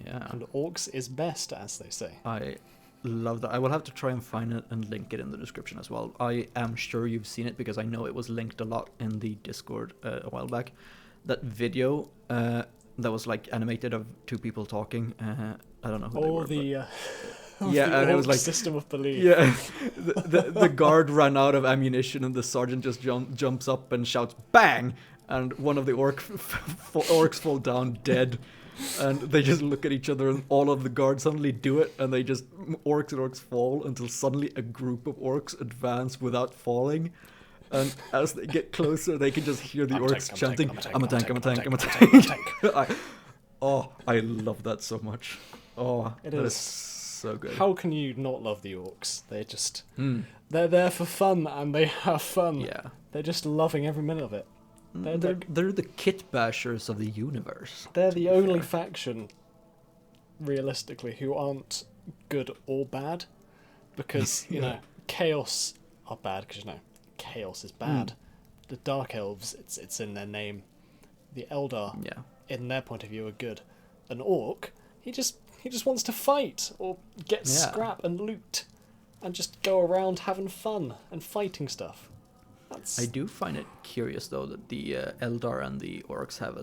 Yeah. And orcs is best, as they say. I love that. I will have to try and find it and link it in the description as well. I am sure you've seen it because I know it was linked a lot in the Discord a while back. That video that was like animated of two people talking. I don't know who they were. And it was like system of belief. Yeah, the guard ran out of ammunition, and the sergeant just jumps up and shouts "bang!" and one of the orcs fall down dead, and they just look at each other, and all of the guards suddenly do it, and they just orcs fall until suddenly a group of orcs advance without falling. And as they get closer, they can just hear the orcs chanting, "I'm a tank, I'm a tank, I'm a tank." I love that so much. Oh, that is so good. How can you not love the orcs? They're just... They're there for fun, and they have fun. Yeah. They're just loving every minute of it. They're the kit bashers of the universe. They're the only faction, realistically, who aren't good or bad. Because, you know, chaos are bad, because, you know, chaos is bad. The Dark Elves, it's in their name. The Eldar, in their point of view, are good. An orc, he just wants to fight or get scrap and loot and just go around having fun and fighting stuff. I do find it curious, though, that the Eldar and the orcs have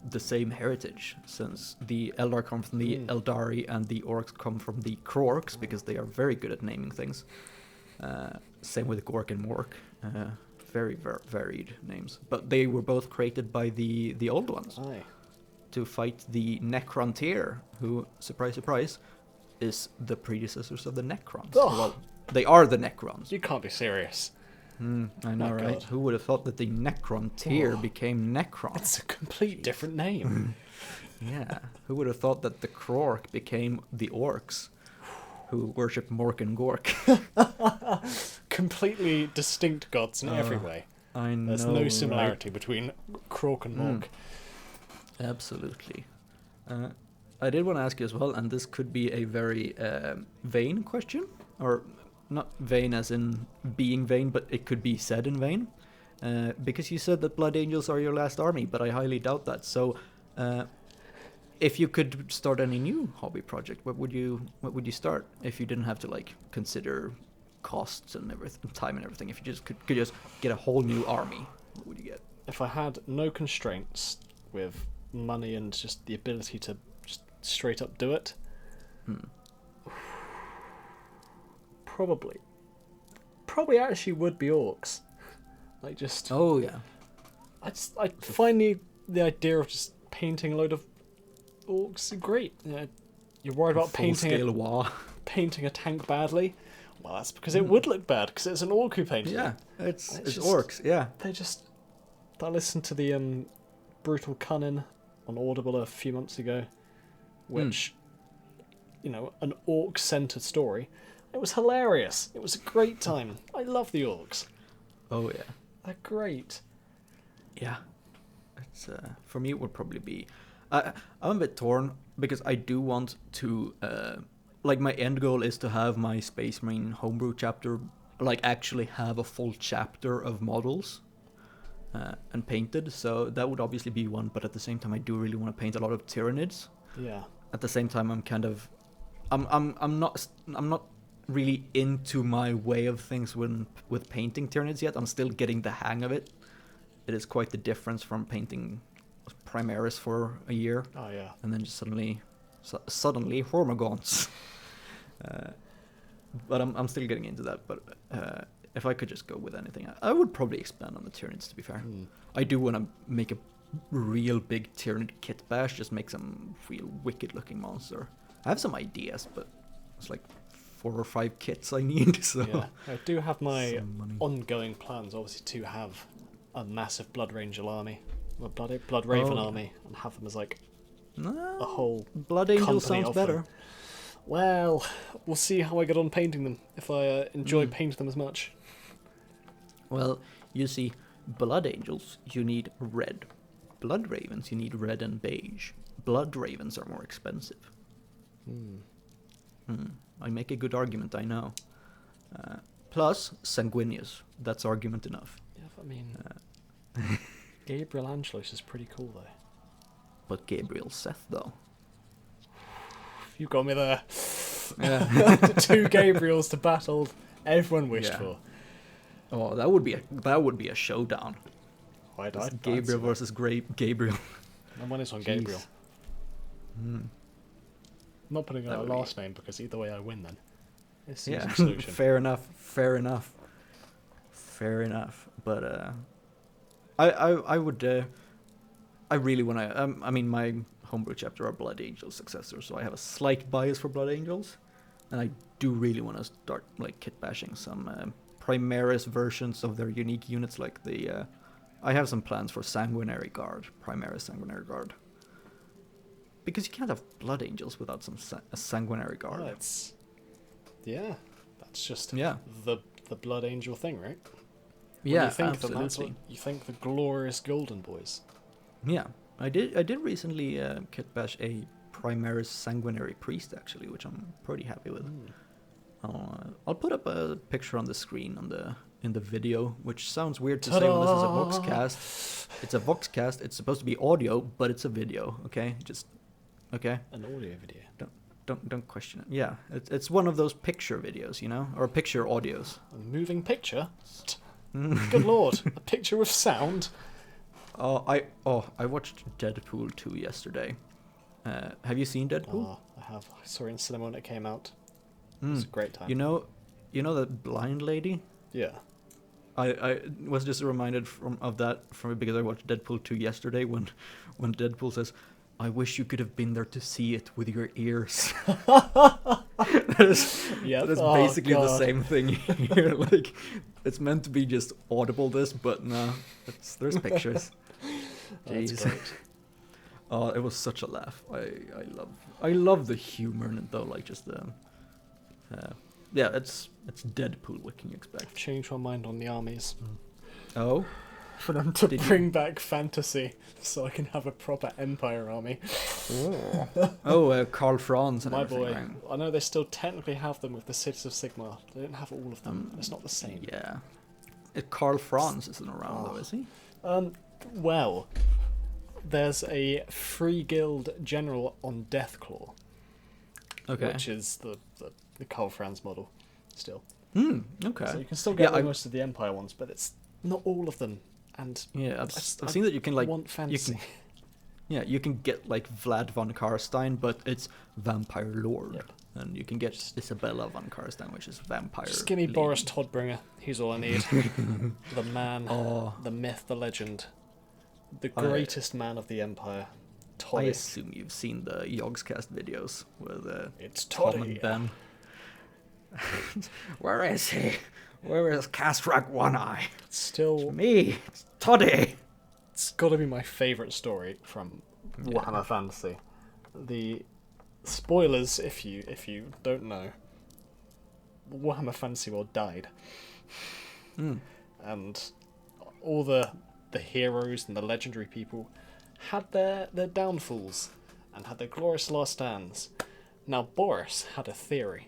the same heritage, since the Eldar come from the Eldari and the orcs come from the Krorks, because they are very good at naming things. Same with Gork and Mork. Very varied names. But they were both created by the old ones. Aye. To fight the Necrontyr, who, surprise, surprise, is the predecessors of the Necrons. Oh. Well, they are the Necrons. You can't be serious. I know, right? God. Who would have thought that the Necrontyr became Necron? It's a complete different name. Yeah. Who would have thought that the Krork became the Orcs, who worship Mork and Gork? Completely distinct gods in every way. I know. There's no similarity between Krork and Mork. Absolutely. I did want to ask you as well, and this could be a very vain question, or not vain as in being vain, but it could be said in vain, because you said that Blood Angels are your last army, but I highly doubt that. So, if you could start any new hobby project, what would you start if you didn't have to like consider costs and everything, time and everything? If you just could just get a whole new army, what would you get? If I had no constraints with money and just the ability to just straight up do it, probably actually would be orcs. Like just I find the idea of just painting a load of orcs great. You know, you're worried about painting a tank badly. Well, that's because it would look bad because it's an orc who painted it. Yeah, it's orcs. Yeah, I listened to the Brutal Cunning on Audible a few months ago, which an orc-centered story. It was hilarious. It was a great time. I love the orcs. Oh yeah, they're great. Yeah, it's for me it would probably be. I'm a bit torn because I do want to. Like my end goal is to have my Space Marine homebrew chapter, like actually have a full chapter of models, and painted. So that would obviously be one. But at the same time, I do really want to paint a lot of Tyranids. Yeah. At the same time, I'm not really into my way of things with painting Tyranids yet. I'm still getting the hang of it. It is quite the difference from painting Primaris for a year, Oh yeah. and then just suddenly Hormagaunts. But I'm still getting into that. But if I could just go with anything, I would probably expand on the Tyranids, to be fair. I do want to make a real big Tyranid kit bash, just make some real wicked looking monster. I have some ideas, but it's like 4 or 5 kits I need. So yeah, I do have my ongoing plans, obviously, to have a massive Blood Angel army, a Blood Raven army, and have them as like a whole Blood Angel sounds better. Them. Well, we'll see how I get on painting them, if I enjoy painting them as much. Well, you see, Blood Angels, you need red. Blood Ravens, you need red and beige. Blood Ravens are more expensive. I make a good argument, I know. Plus, Sanguinius. That's argument enough. Yeah, I mean, Gabriel Angelos is pretty cool, though. But Gabriel Seth, though. You got me there. Yeah. 2 Gabriels to battle everyone wished for. Oh, that would be a showdown. Gabriel versus Gabriel. And when it's on Gabriel. I'm not putting out a last name because either way I win then. It's solution. Fair enough. But I would I really want to. I mean, my homebrew chapter are Blood Angel successors, so I have a slight bias for Blood Angels, and I do really want to start like kit bashing some Primaris versions of their unique units, like the. I have some plans for Sanguinary Guard, Primaris Sanguinary Guard, because you can't have Blood Angels without a Sanguinary Guard. Oh, that's just the Blood Angel thing, right? Yeah, you think absolutely. That's what you think the glorious Golden Boys. Yeah, I did recently kit bash a Primaris Sanguinary Priest, actually, which I'm pretty happy with. I'll put up a picture on the screen in the video, which sounds weird to say when this is a Voxcast. It's a Voxcast. It's supposed to be audio, but it's a video. Okay, okay. An audio video. Don't question it. Yeah, it's one of those picture videos, you know, or picture audios. A moving picture. Good lord, a picture with sound. I watched Deadpool 2 yesterday. Have you seen Deadpool? I have. I saw it in cinema when it came out. It was a great time. You know that blind lady? Yeah. I was just reminded of that because I watched Deadpool 2 yesterday when Deadpool says, "I wish you could have been there to see it with your ears." That's basically the same thing here. Like, it's meant to be just audible, but no, there's pictures. That's great. Oh, it was such a laugh. I love the humor in it though. Like just it's Deadpool. What can you expect? I've changed my mind on the armies. Oh. For them to bring back fantasy, so I can have a proper Empire army. Karl Franz and my everything. boy. Right? I know they still technically have them with the Cities of Sigmar. They didn't have all of them. It's not the same. Yeah. Karl Franz isn't around though, is he? Well, there's a free guild general on Deathclaw. Okay. Which is the Karl Franz model, still. Okay. So you can still get most of the Empire ones, but it's not all of them. And yeah, I've seen that you can want fantasy. You can get like Vlad von Karstein, but it's Vampire Lord. Yep. And you can get Isabella von Karstein, which is Vampire. Just give me Lady. Boris Todbringer. He's all I need. The man, the myth, the legend. The greatest man of the Empire. Toddy. I assume you've seen the Yogscast videos with it's Tom and Ben. Where is he? Where is Kastrak One Eye? Still it's me. It's Toddy. It's got to be my favourite story from Warhammer Fantasy. The spoilers, if you don't know, Warhammer Fantasy World died, and all the heroes and the legendary people had their downfalls and had their glorious last stands. Now Boris had a theory.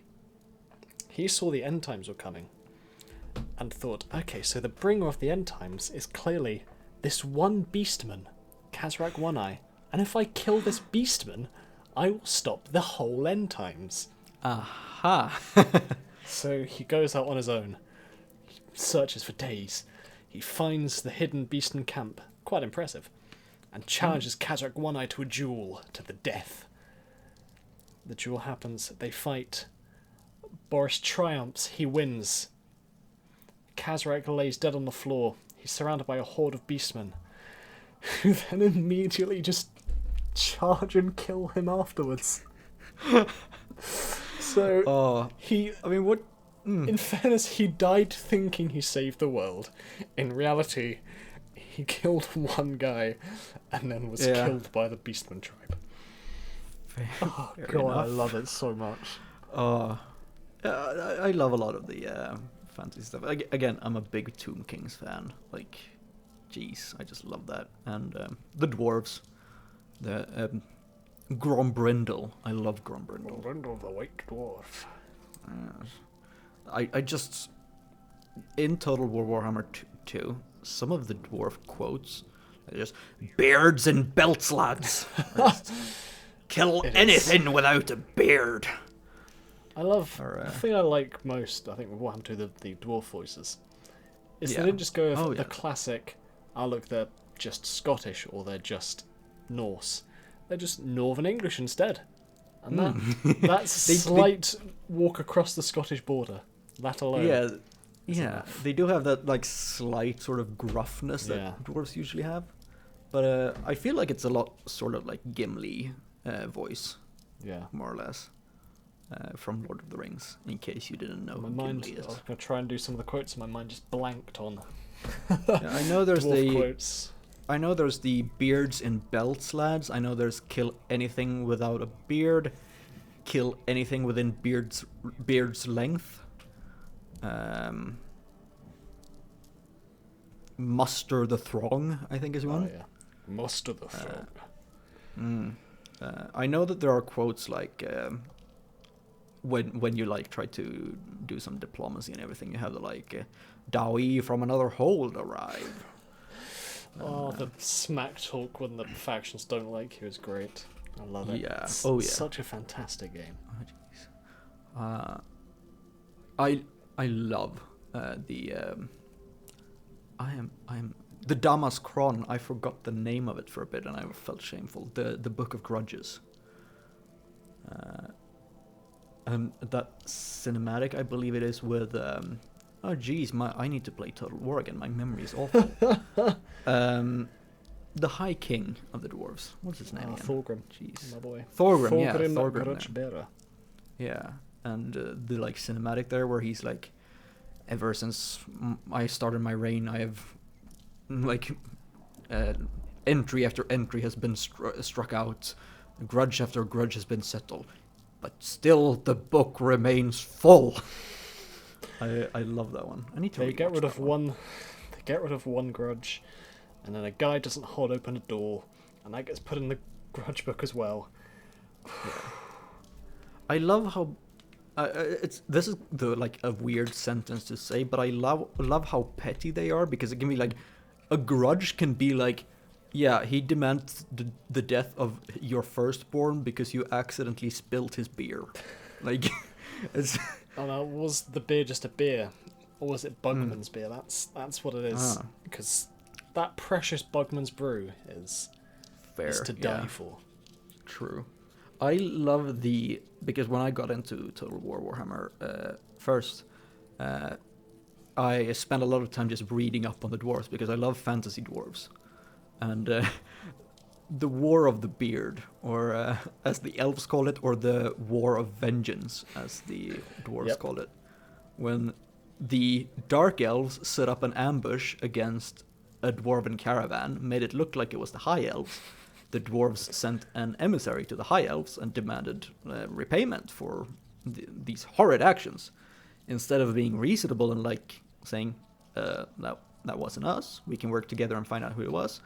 He saw the end times were coming and thought, okay, so the bringer of the end times is clearly this one beastman, Kazrak One Eye, and if I kill this beastman, I will stop the whole end times. Aha! So he goes out on his own, he searches for days, he finds the hidden beastman camp, quite impressive, and challenges Kazrak One-Eye to a duel to the death. The duel happens, they fight. Boris triumphs, he wins. Kazrak lays dead on the floor. He's surrounded by a horde of beastmen, who then immediately just charge and kill him afterwards. So, in fairness, he died thinking he saved the world. In reality, he killed one guy and then was killed by the Beastman tribe. Fair God, enough. I love it so much. I love a lot of the fantasy stuff. Again, I'm a big Tomb Kings fan. Like, jeez, I just love that. And the dwarves, the Grombrindle. I love Grombrindle. Grombrindle, the White Dwarf. I just, in Total War Warhammer 2, some of the dwarf quotes are just beards and belts, lads. Kill anything without a beard. I love the thing I like most, I think, with Warhammer 2, the dwarf voices, is they didn't just go with the classic, look, they're just Scottish or they're just Norse. They're just Northern English instead. And that's slight walk across the Scottish border. That alone. Yeah, they do have that like slight sort of gruffness that dwarves usually have. But I feel like it's a lot sort of like Gimli voice. Yeah. More or less. From Lord of the Rings, in case you didn't know who Gimli is. I was going to try and do some of the quotes, and my mind just blanked on. I know there's quotes. I know there's the beards and belts, lads. I know there's kill anything without a beard, kill anything within beard's length. Muster the throng, I think is one. Oh, yeah. Muster the throng. I know that there are quotes like when you like try to do some diplomacy and everything, you have the like Dowie from another hold arrive. The smack talk when the factions don't like you is great. I love it. Yeah. It's such a fantastic game. Oh, jeez. I love the the Damas Kron. I forgot the name of it for a bit, and I felt shameful. The Book of Grudges. That cinematic, I believe it is with. Oh geez, I need to play Total War again. My memory is awful. The High King of the Dwarves. What's his name again? Thorgrim. Jeez. My boy. Thorgrim, yeah. Thorgrim. Yeah, and the like cinematic there where he's like, ever since I started my reign, I have like entry after entry has been struck out, grudge after grudge has been settled, but still the book remains full. I love that one. I need to. They get rid of one. They get rid of one grudge, and then a guy doesn't hold open a door, and that gets put in the grudge book as well. Yeah. I love how. This is like a weird sentence to say, but I love how petty they are, because it can be like, a grudge can be like, yeah, he demands the death of your firstborn because you accidentally spilled his beer, like, it's. Oh no, was the beer just a beer, or was it Bugman's beer? That's what it is, because that precious Bugman's brew is to die for. True. I love because when I got into Total War Warhammer first, I spent a lot of time just reading up on the dwarves, because I love fantasy dwarves. And the War of the Beard, or as the elves call it, or the War of Vengeance, as the dwarves call it, when the Dark Elves set up an ambush against a dwarven caravan, made it look like it was the High Elves. The dwarves sent an emissary to the High Elves and demanded repayment for these horrid actions. Instead of being reasonable and like saying, that wasn't us, we can work together and find out who it was,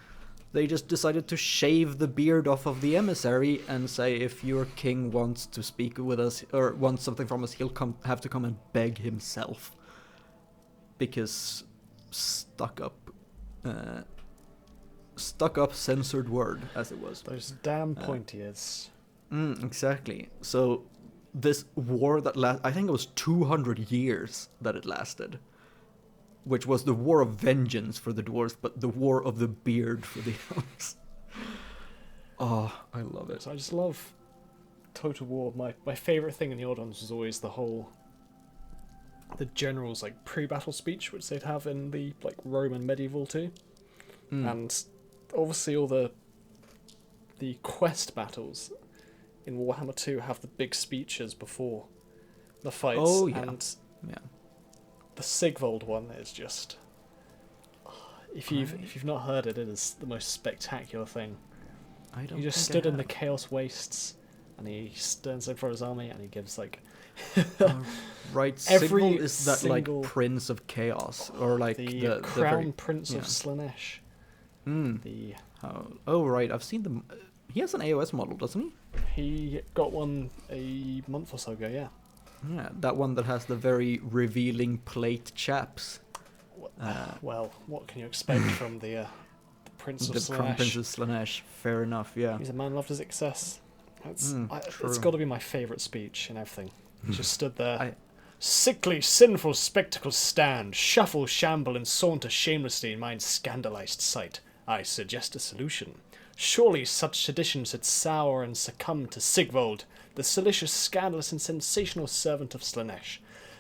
they just decided to shave the beard off of the emissary and say, if your king wants to speak with us or wants something from us, he'll have to come and beg himself. Because stuck up censored word, as it was. Those damn pointy ears. Exactly. So this war that I think it was 200 years that it lasted, which was the War of Vengeance for the dwarves, but the War of the Beard for the elves. Oh, I love it. So I just love Total War. My favourite thing in the old ones was always the general's like pre-battle speech, which they'd have in the like Roman medieval too. And obviously all the quest battles in Warhammer 2 have the big speeches before the fights. Oh, yeah. And Yeah. the Sigvold one is just... If you've not heard it, it is the most spectacular thing. I don't He just think I stood in the have. Chaos Wastes, and he stands in front of his army, and he gives like... Right, Every Sigvald is that single- like Prince of Chaos, or like the the Crown very... Prince yeah. of Slaanesh. The oh right, I've seen them. He has an AOS model, doesn't he? He got one a month or so ago, yeah. Yeah, that one that has the very revealing plate chaps. Well, what can you expect from the Prince of The Crown Prince Slaanesh? of Slaanesh. Fair enough. Yeah. He's a man loved his success. It's True. got to be my favourite speech and everything. He just stood there. I- Sickly, sinful spectacles stand, shuffle, shamble, and saunter shamelessly in mine scandalized sight. I suggest a solution. Surely such sedition should sour and succumb to Sigvold, the salacious, scandalous, and sensational servant of Slaanesh.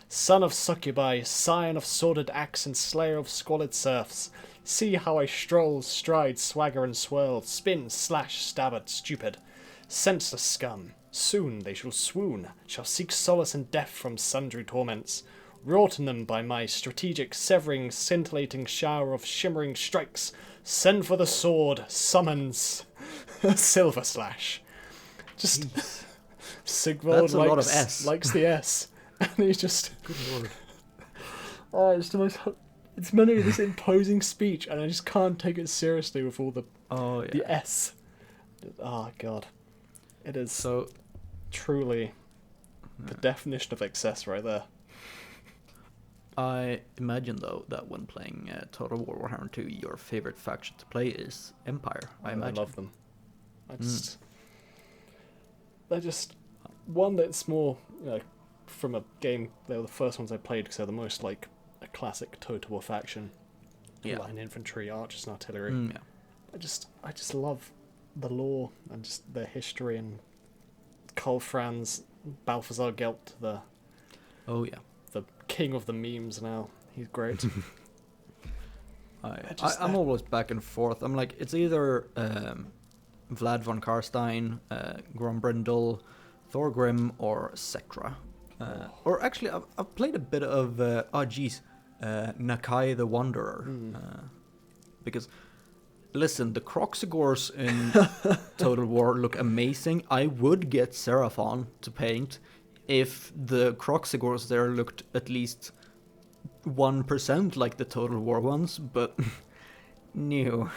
Son of succubi, scion of sordid axe, and slayer of squalid serfs. See how I stroll, stride, swagger, and swirl, spin, slash, stab at stupid. Senseless scum. Soon they shall swoon, shall seek solace in death from sundry torments, wrought in them by my strategic, severing, scintillating shower of shimmering strikes. Send for the sword, summons Silver Slash. Just Sigvald That's a lot of S. likes the S, and he's just Good lord. oh, it's the most. It's meant to be this imposing speech, and I just can't take it seriously with all the Oh yeah. the S. Oh god, it is So truly the definition of excess right there. I imagine though that when playing Total War Warhammer 2, your favorite faction to play is Empire. I imagine. love them. They're just one that's more from a game. They were the first ones I played because they're the most like a classic Total War faction. Yeah. Line infantry, archers, and artillery. Yeah. I just love the lore and just their history and Karl Franz, Balthazar Gelt, the Oh yeah. king of the memes now. He's great. I'm always back and forth. I'm like, it's either Vlad von Karstein, Grombrindal, Thorgrim, or Sektra. Or actually, I've played a bit of Nakai the Wanderer, because listen, the Croxigors in Total War look amazing. I would get Seraphon to paint if the Croxigors there looked at least 1% like the Total War ones, but no,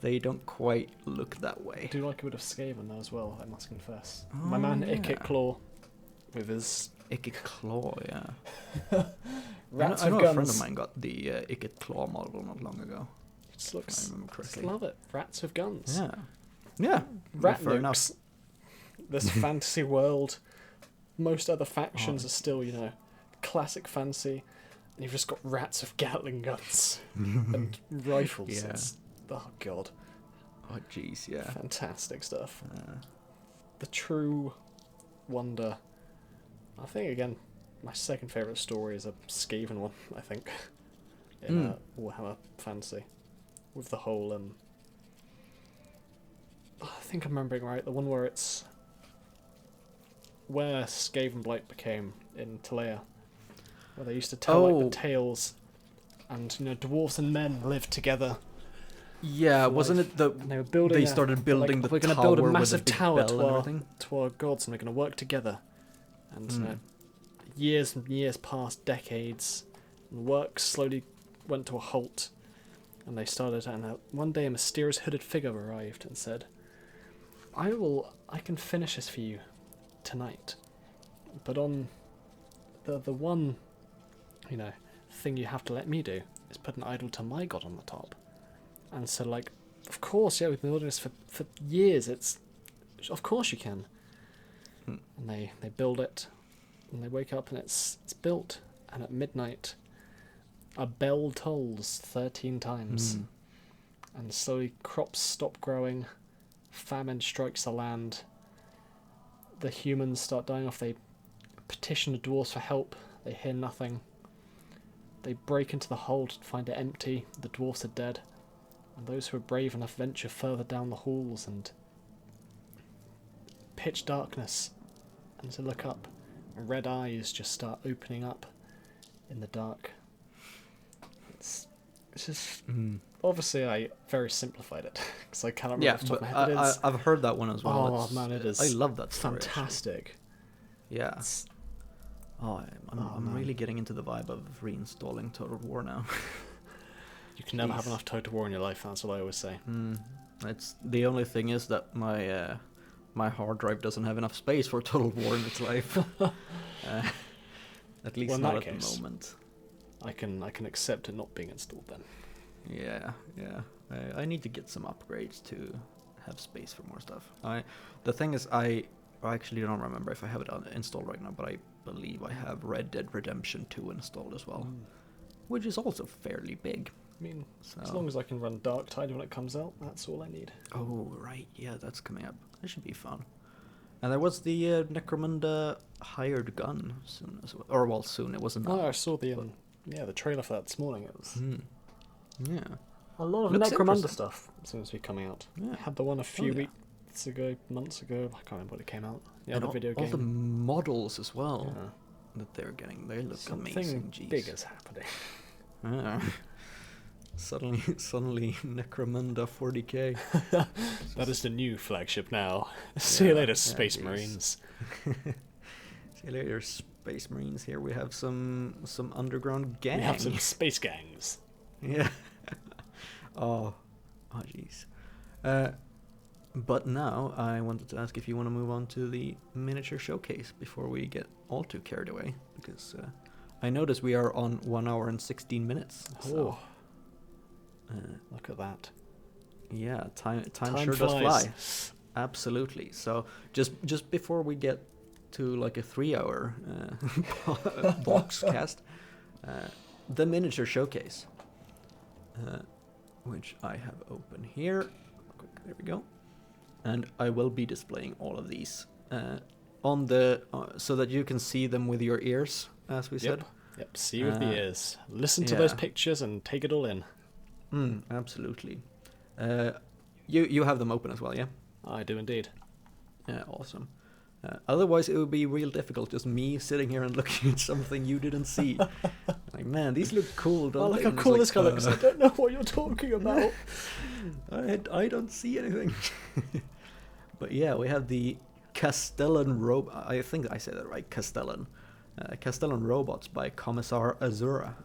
they don't quite look that way. I do like a bit of Skaven though as well, I must confess. My man Ikit Claw with his Ikit Claw, yeah. Rats I know with a friend guns. of mine got the Ikit Claw model not long ago. It just looks. I remember Just correctly. love it. Rats with guns. Yeah. Yeah. Rat fair enough. nukes. This fantasy world. Most other factions are still, classic fancy. And you've just got rats with Gatling guns and rifles. Yeah. It's, oh god, Oh jeez, yeah. fantastic stuff. The true wonder. I think again, my second favourite story is a Skaven one. I think in Warhammer Fantasy, with the whole I think I'm remembering right. The one where it's where Skaven Blight became in Talea, where they used to tell like the tales, and dwarves and men lived together. Yeah, for wasn't life. it the And they were building. they started building we're the gonna tower build a with massive the big tower bell to and our everything? gods, and we're going to work together. And years and years passed, decades, and work slowly went to a halt. And they started, and one day a mysterious hooded figure arrived and said, I can finish this for you tonight, but on the one, thing you have to let me do is put an idol to my god on the top. And so, like, of course, yeah, we've been building this for years. Of course you can. And they build it, and they wake up and it's built. And at midnight, a bell tolls 13 times. and slowly crops stop growing, famine strikes the land, the humans start dying off, they petition the dwarves for help, they hear nothing, they break into the hold to find it empty, the dwarves are dead, and those who are brave enough venture further down the halls and pitch darkness, and to look up, red eyes just start opening up in the dark. It's just... Obviously, I very simplified it, because I cannot remember off the top of my head. I've heard that one as well. Oh, man, it is... I love that story, fantastic. Actually. Yeah. I'm really getting into the vibe of reinstalling Total War now. You can never have enough Total War in your life, that's what I always say. It's the only thing is that my hard drive doesn't have enough space for Total War in its life. At least not at the moment. I can accept it not being installed then. Yeah. I need to get some upgrades to have space for more stuff. The thing is, I actually don't remember if I have it installed right now, but I believe I have Red Dead Redemption 2 installed as well, which is also fairly big. I mean, as long as I can run Dark Tide when it comes out, that's all I need. Oh, right, yeah, that's coming up. That should be fun. And there was the Necromunda hired gun soon as well. Or, well, soon, it wasn't. Oh, I saw the trailer for that this morning. It was yeah. a lot of Necromunda stuff seems to be coming out. Yeah. I had the one a few weeks ago, months ago. I can't remember when it came out. Yeah, the video game. All the models as well that they're getting. They look amazing. Something big is happening. Yeah. Suddenly, Necromunda 40k. That is the new flagship now. See you later, Space Marines. See you later, Space Marines. Here we have some underground gangs. We have some space gangs. Yeah. Oh, jeez. But now I wanted to ask if you want to move on to the miniature showcase before we get all too carried away, because I notice we are on 1 hour and 16 minutes. So, look at that. Yeah, time sure does fly. Absolutely. So just before we get to like a 3-hour Voxcast, the miniature showcase, which I have open here. There we go. And I will be displaying all of these on the so that you can see them with your ears, as we said. Yep. See with the ears. Listen to those pictures and take it all in. Absolutely. You have them open as well, yeah? I do indeed. Yeah, awesome. Otherwise, it would be real difficult, just me sitting here and looking at something you didn't see. Like, man, these look cool, don't they? Look how cool this guy looks. I don't know what you're talking about. I don't see anything. But yeah, we have the Castellan robot. I think I said that right, Castellan. Castellan robots by Kommissar Azura.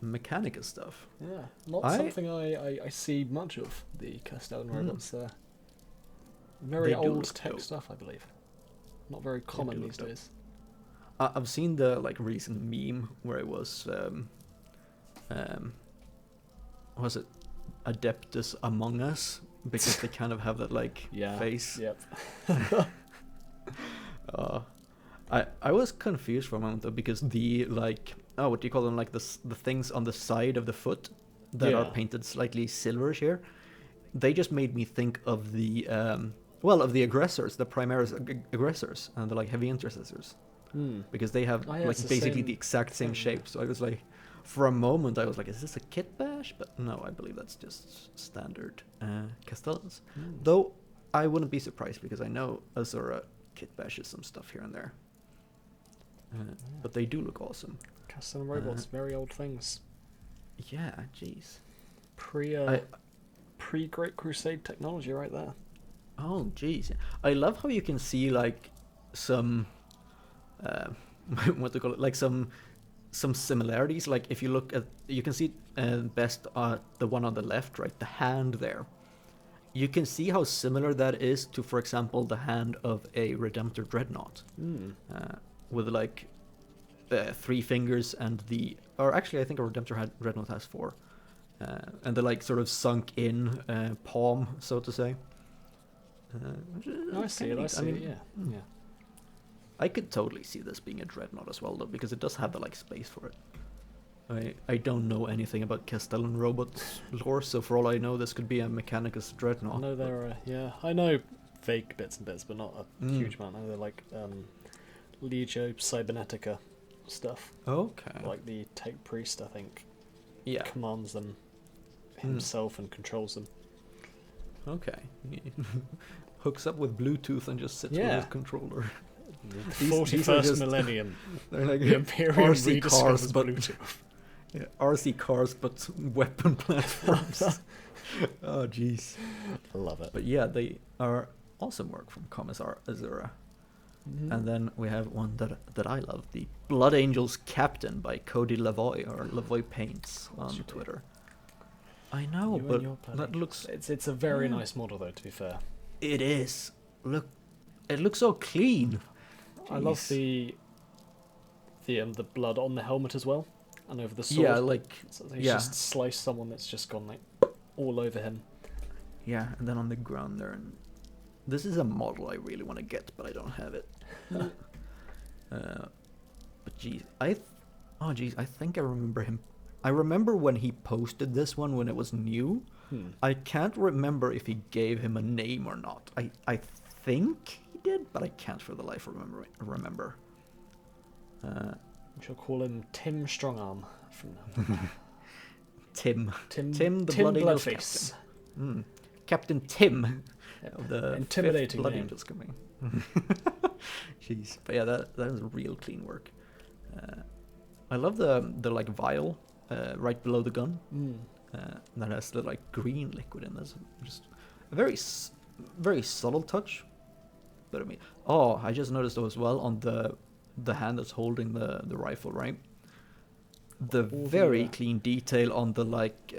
Mechanica stuff. Yeah, not something I see much of, the Castellan robots there. Very old tech stuff, I believe. Not very common these days. I've seen the recent meme where it was it Adeptus Among Us, because they kind of have that face. Yep. I was confused for a moment though, because the what do you call them, the things on the side of the foot that are painted slightly silverish here, they just made me think of the of the aggressors, the Primaris aggressors, and the heavy intercessors, because they have basically the exact same shape. So I was for a moment I was is this a kit bash? But no, I believe that's just standard Castellans. Though I wouldn't be surprised, because I know Azura kit bashes some stuff here and there. But they do look awesome. Castellan robots, very old things. Yeah, jeez. Pre-Great Crusade technology right there. Oh, jeez. I love how you can see some what they call it, some similarities. If you look at, you can see best the one on the left, right, the hand there. You can see how similar that is to, for example, the hand of a Redemptor Dreadnought, with 3 fingers and actually I think a Redemptor Dreadnought has 4, and the sort of sunk in palm, so to say. I see it. Yeah. I could totally see this being a Dreadnought as well, though, because it does have the space for it. I don't know anything about Castellan robots lore, so for all I know, this could be a Mechanicus Dreadnought. I know there are, I know vague bits and bits, but not a huge amount. I know they're like Legio Cybernetica stuff. Okay. Like the Tech Priest, I think, Yeah. commands them himself and controls them. Okay. Hooks up with Bluetooth and just sits with his controller. The 41st millennium. They're like The Imperium RC rediscovers cars, but Bluetooth. yeah, RC cars, but weapon platforms. Oh, jeez. I love it. But yeah, they are awesome work from Kommissar Azura. And then we have one that I love, the Blood Angels Captain by Cody Lavoie, or Lavoie Paints on Twitter. I know, but that looks... It's a very nice model, though, to be fair. It is. Look, it looks so clean. I love the blood on the helmet as well, and over the sword. Yeah, like... So he's just sliced someone that's just gone, like, all over him. Yeah, and then on the ground there. And this is a model I really want to get, but I don't have it. But geez, I think I remember him. I remember when he posted this one when it was new. I can't remember if he gave him a name or not. I think he did, but I can't for the life remember. We shall call him Tim Strongarm from now. Tim the Tim Blood Angels Bloodface. Captain. Captain Tim of the intimidating Blood name. Angels coming. Jeez, but yeah, that is real clean work. I love the like vial right below the gun. That has the like green liquid in this. Just a very subtle touch. But I mean, I just noticed though as well on the hand that's holding the rifle, right? The very clean detail on the like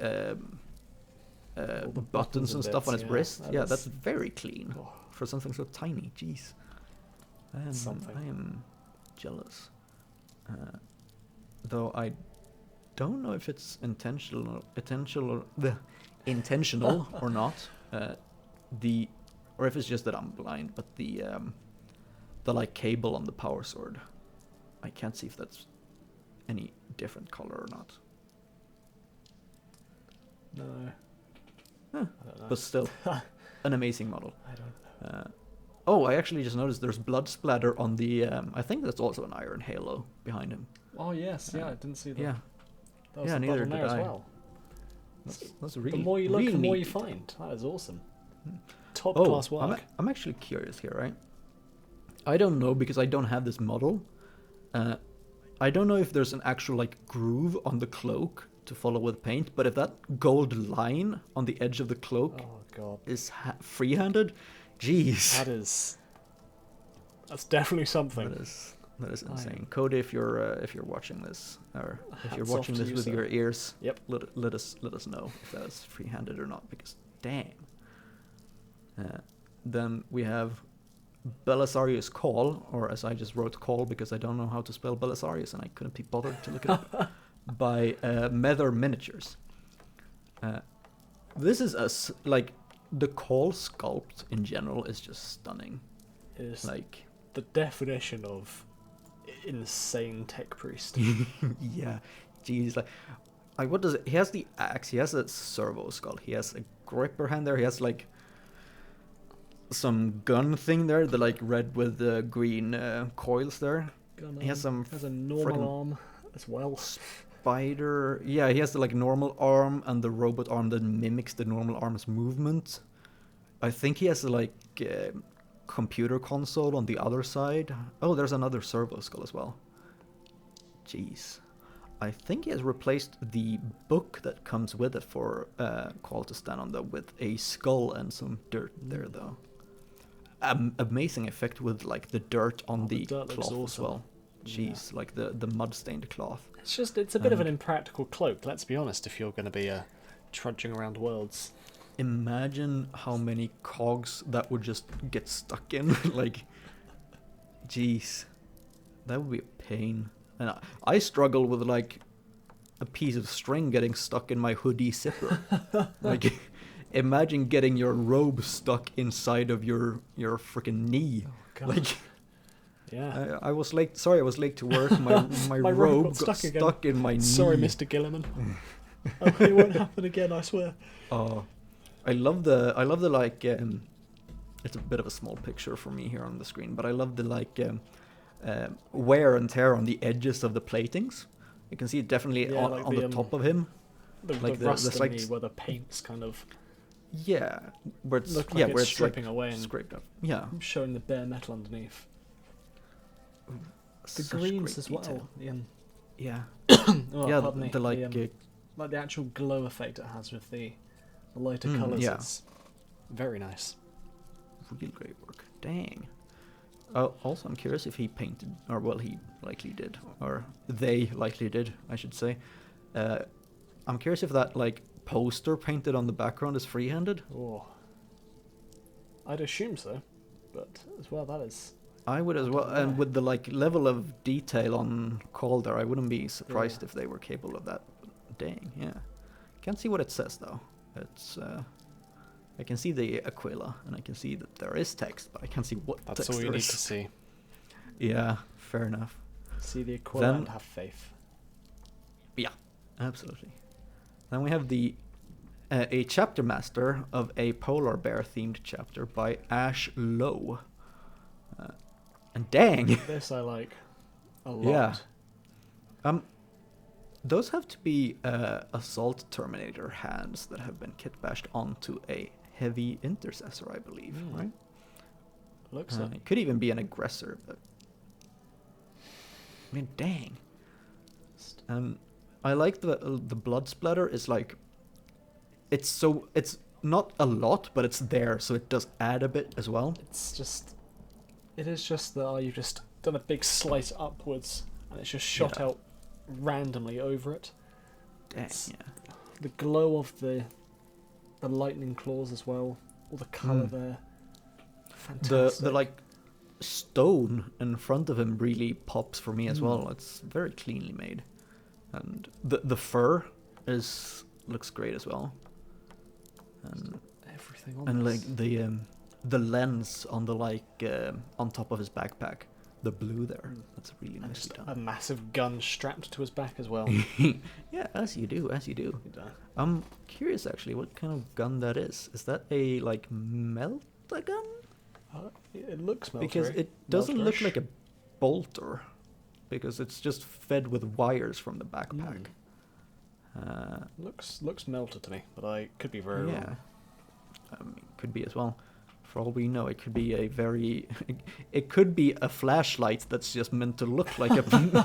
buttons and stuff on its wrist. That's very clean for something so tiny. Jeez, I am jealous. Though I don't know if it's intentional or not. Or if it's just that I'm blind. But the like cable on the power sword, I can't see if that's any different color or not. No. Huh. I don't know. But still, an amazing model. I don't know. I actually just noticed there's blood splatter on the. I think that's also an iron halo behind him. Oh yes, I didn't see that. Yeah. That was neither on there did as I. well. That's really. The more you look, really the more neat you detail. find. That is awesome. Top class work. I'm actually curious here, right? I don't know because I don't have this model. I don't know if there's an actual like groove on the cloak to follow with paint, but if that gold line on the edge of the cloak is free-handed, jeez. That's definitely something. That is insane. Cody, if you're watching this, or if you're watching this with your ears, let us know if that's free-handed or not, because damn. Then we have Belisarius Call, or as I just wrote Call because I don't know how to spell Belisarius and I couldn't be bothered to look it up, by Mether Miniatures. This is like the Call sculpt in general is just stunning. It is like the definition of insane tech priest. Yeah, jeez, like what does it? He has the axe. He has a servo skull. He has a gripper hand there. He has like some gun thing there, the like red with the green coils there. He has a normal arm as well. Spider. Yeah, he has the like normal arm and the robot arm that mimics the normal arm's movement. I think he has the like computer console on the other side. Oh, there's another servo skull as well. Jeez. I think he has replaced the book that comes with it for Call to stand on with a skull and some dirt there though. Amazing effect with like the dirt on the cloth as well. Jeez, like the mud stained cloth. It's a bit of an impractical cloak, let's be honest, if you're going to be trudging around worlds. Imagine how many cogs that would just get stuck in. Like, jeez, that would be a pain. And I struggle with like a piece of string getting stuck in my hoodie zipper. Like, imagine getting your robe stuck inside of your freaking knee. Oh, God. Like, Yeah. I was late. Sorry, I was late to work. My My robe got got stuck in my knee. Sorry, Mr. Gilliman. It won't happen again, I swear. Oh, I love the like. It's a bit of a small picture for me here on the screen, but I love the like wear and tear on the edges of the platings. You can see it definitely Yeah, like on the top of him. The rust in me where the paint's kind of where it's look like where it's stripping away and scraped up. Yeah, showing the bare metal underneath. The Such greens great as detail. well. Yeah, Oh, yeah. pardon me. The like. Like the actual glow effect it has with the lighter colours. yeah. It's very nice. Real great work. Dang. Also, I'm curious if he painted, or well, he likely did, or they likely did, I should say. I'm curious if that like poster painted on the background is freehanded. Oh, I'd assume so, but as well, that is. I would as well, and with the like level of detail on Calder, I wouldn't be surprised if they were capable of that. Dang, yeah. Can't see what it says though. It's I can see the Aquila, and I can see that there is text, but I can't see what That's text all you there need is. to see. Yeah, fair enough. See the Aquila and have faith. Yeah, absolutely. Then we have the a chapter master of a polar bear themed chapter by Lowe. And dang, This I like a lot. Yeah. Those have to be assault terminator hands that have been kit bashed onto a heavy intercessor, I believe, right? Looks like. It could even be an aggressor, but I mean, dang. I like the blood splatter is like it's not a lot, but it's there, so it does add a bit as well. It is just that you've just done a big slice upwards, and it's just shot out randomly over it. Dang, The glow of the lightning claws as well, all the colour there. Fantastic. The like stone in front of him really pops for me as well. It's very cleanly made, and the fur looks great as well. And everything on and this. like the lens on the like on top of his backpack, the blue there. That's really and nicely just done. a massive gun strapped to his back as well. Yeah, as you do. I'm curious actually what kind of gun that is. Is that a like melta gun? It looks meltery. Because it doesn't look like a bolter, because it's just fed with wires from the backpack. Looks melted to me, but I could be very wrong. Could be as well. For all we know, it could be it could be a flashlight that's just meant to look like a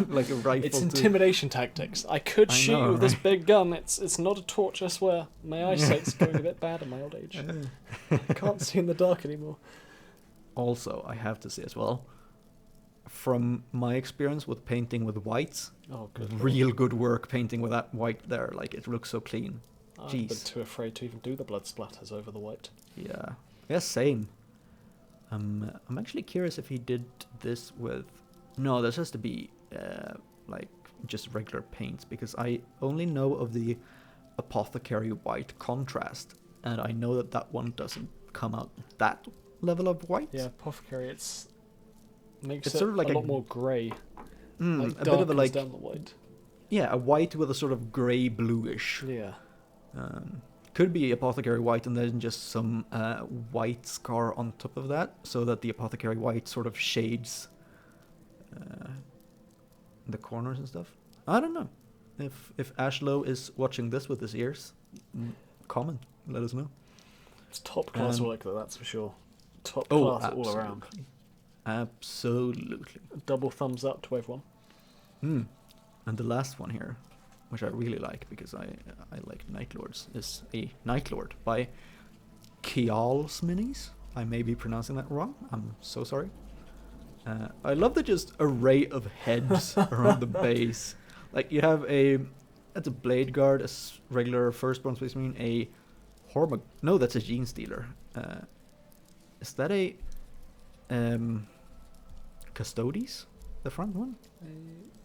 like a rifle. It's intimidation tactics. I could shoot you with this big gun. It's not a torch, I swear. My eyesight's going a bit bad at my old age. I can't see in the dark anymore. Also, I have to say as well, from my experience with painting with whites, real good work painting with that white there. Like, it looks so clean. I've been too afraid to even do the blood splatters over the white. Yeah, same. I'm actually curious if he did this with. No, this has to be like just regular paints, because I only know of the Apothecary white contrast, and I know that one doesn't come out that level of white. Yeah, Apothecary, makes it sort of like a lot more grey. Like a bit of a like down the white. Yeah, a white with a sort of grey bluish. Yeah. Could be Apothecary white and then just some white scar on top of that, so that the Apothecary white sort of shades the corners and stuff. I don't know. If Lowe is watching this with his ears, comment, let us know. It's top class work though, that's for sure. Top class all around. Absolutely. Double thumbs up to everyone. And the last one here, which I really like because I like Night Lords, is a Night Lord by Kiahl's Minis. I may be pronouncing that wrong. I'm so sorry. I love the just array of heads around the base. Like, you have that's a Blade Guard, a regular Firstborn Space Marine, a no, that's a Gene Stealer. Is that a Custodes? The front one?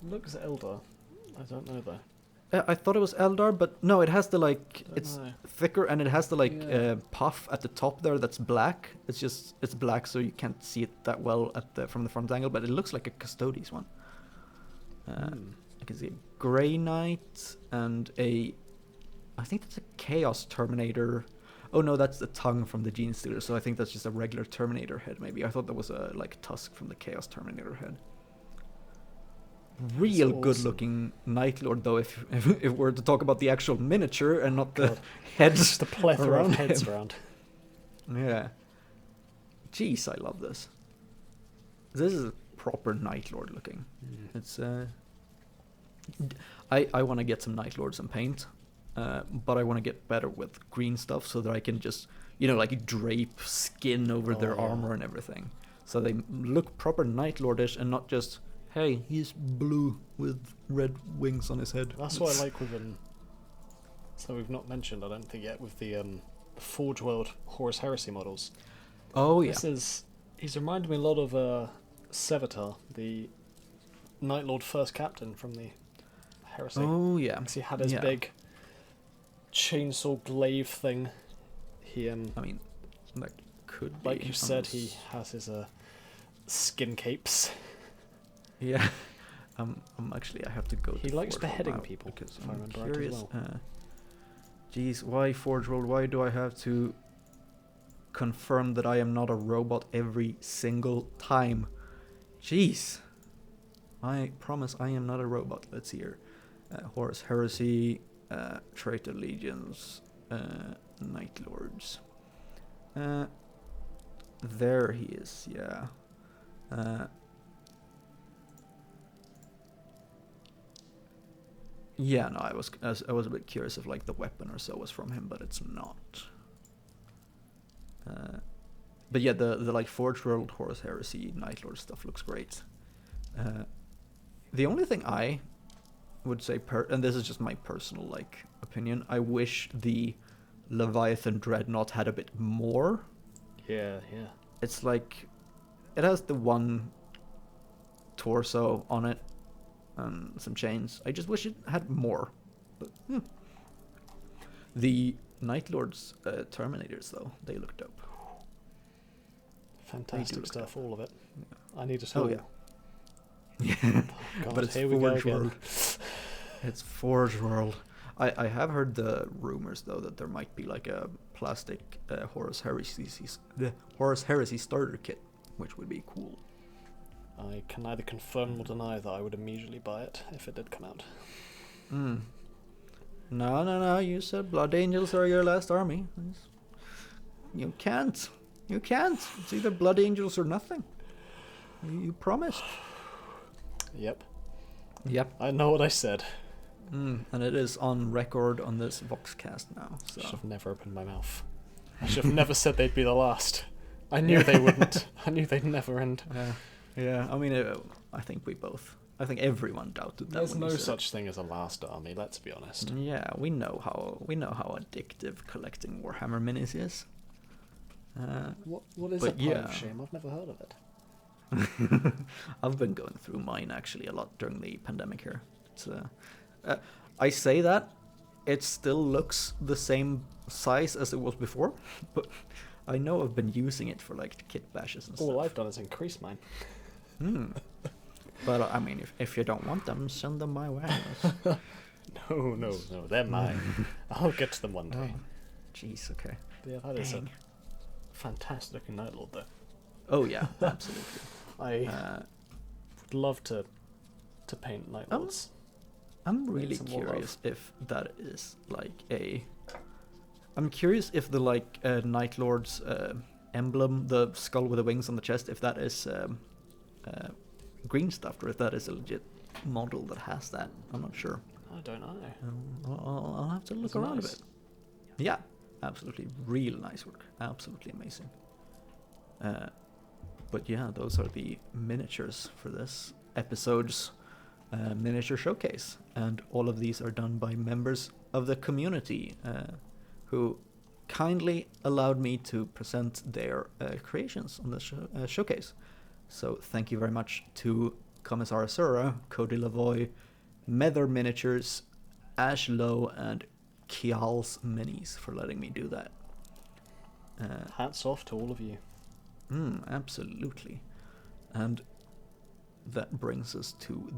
Looks elder. I don't know though. I thought it was Eldar, but no, it has the like it's know. thicker and it has the like Yeah. puff at the top there that's black. It's black, so you can't see it that well from the front angle, but it looks like a Custodes one. I can see a Grey Knight and I think that's a Chaos Terminator. Oh no, that's the tongue from the Gene Stealer, so I think that's just a regular Terminator head maybe. I thought that was a like tusk from the Chaos Terminator head. Real awesome. good looking Night Lord though, if we're to talk about the actual miniature and not the God. heads. Just the plethora of around heads him. around. Yeah. Jeez, I love this. This is a proper Night Lord looking. It's I want to get some Night Lords and paint, but I want to get better with green stuff so that I can just, like drape skin over their armor and everything. So they look proper Night Lordish and not just, hey, he's blue with red wings on his head. That's what I like with so we've not mentioned, I don't think yet, with the Forge World Horus Heresy models. Oh yeah. He's reminded me a lot of Sevatar, the Night Lord First Captain from the Heresy. Oh yeah. Because he had his big chainsaw glaive thing. He I mean, that could be. like you said, he has his skin capes. Yeah. I'm actually, I have to go. He to likes Forge World beheading now people, because if I I'm remember right as curious. well. Geez, why Forge World? Why do I have to confirm that I am not a robot every single time? Jeez. I promise I am not a robot. Let's see here. Horus Heresy, Traitor Legions, Night Lords. There he is, yeah. Yeah, no, I was a bit curious if like the weapon or so was from him, but it's not. But yeah, the like Forge World, Horus Heresy, Night Lord stuff looks great. The only thing I would say, and this is just my personal like opinion, I wish the Leviathan Dreadnought had a bit more. Yeah. It's like it has the one torso on it and some chains. I just wish it had more. But the Night Lord's Terminators though, they look dope. Fantastic stuff, all of it. Yeah. I need a tool. Oh yeah. Yeah. God, But it's here we go Forge again. World. It's Forge World. I have heard the rumors though that there might be like a plastic Horus Heresy starter kit, which would be cool. I can neither confirm nor deny that I would immediately buy it if it did come out. No. You said Blood Angels are your last army. You can't. It's either Blood Angels or nothing. You promised. Yep. Yep. I know what I said. And it is on record on this Voxcast now. I should So have never opened my mouth. I should have never said they'd be the last. I knew they wouldn't. I knew they'd never end. yeah. I mean, I think I think everyone doubted that. There's when no you said such thing as a last army. Let's be honest. Yeah, we know how addictive collecting Warhammer minis is. What is a but pile yeah. of shame? I've never heard of it. I've been going through mine actually a lot during the pandemic here. It's I say that it still looks the same size as it was before, but I know I've been using it for like kit bashes and All stuff. I've done is increase mine. But I mean, if you don't want them, send them my way. No, they're mine. I'll get to them one day. Jeez, okay. But yeah, that is a Dang. fantastic looking Night Lord, though. Oh yeah, absolutely. I would love to paint Night Lords. I'm really some more curious if that is like I'm curious if the like Night Lord's emblem, the skull with the wings on the chest, if that is green stuff or if that is a legit model that has that. I'm not sure. I don't know. I'll have to look It's around nice. a bit. Yeah, absolutely, real nice work. Absolutely amazing. But yeah, those are the miniatures for this episode's miniature showcase, and all of these are done by members of the community who kindly allowed me to present their creations on the showcase. So thank you very much to Kommissar Azura, Cody Lavoie, Mether Miniatures, Ash Lowe and Kiahl's Minis for letting me do that. Hats off to all of you. Absolutely. And that brings us to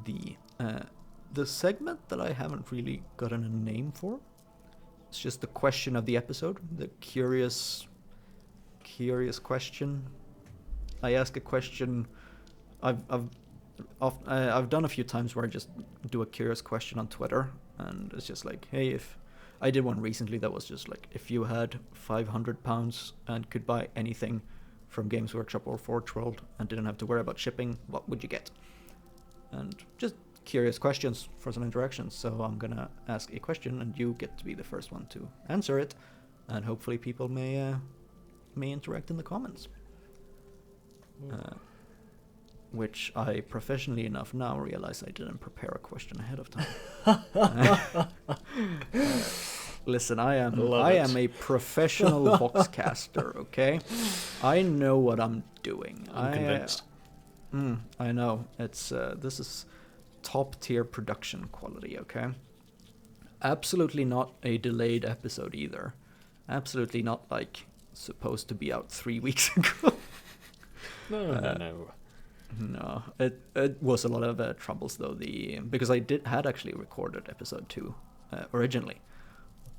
the segment that I haven't really gotten a name for. It's just the question of the episode, the curious question. I ask a question. I've done a few times where I just do a curious question on Twitter, and it's just like, hey, if I did one recently that was just like, if you had £500 and could buy anything from Games Workshop or Forge World and didn't have to worry about shipping, what would you get? And just curious questions for some interactions. So I'm gonna ask a question, and you get to be the first one to answer it, and hopefully people may interact in the comments. Which I professionally enough now realize I didn't prepare a question ahead of time. Listen, I am a professional Voxcaster, okay? I know what I'm doing. I'm convinced. I know. It's this is top tier production quality, okay? Absolutely not a delayed episode either. Absolutely not like supposed to be out 3 weeks ago. No. No, it was a lot of troubles though. Because I had actually recorded episode 2 originally,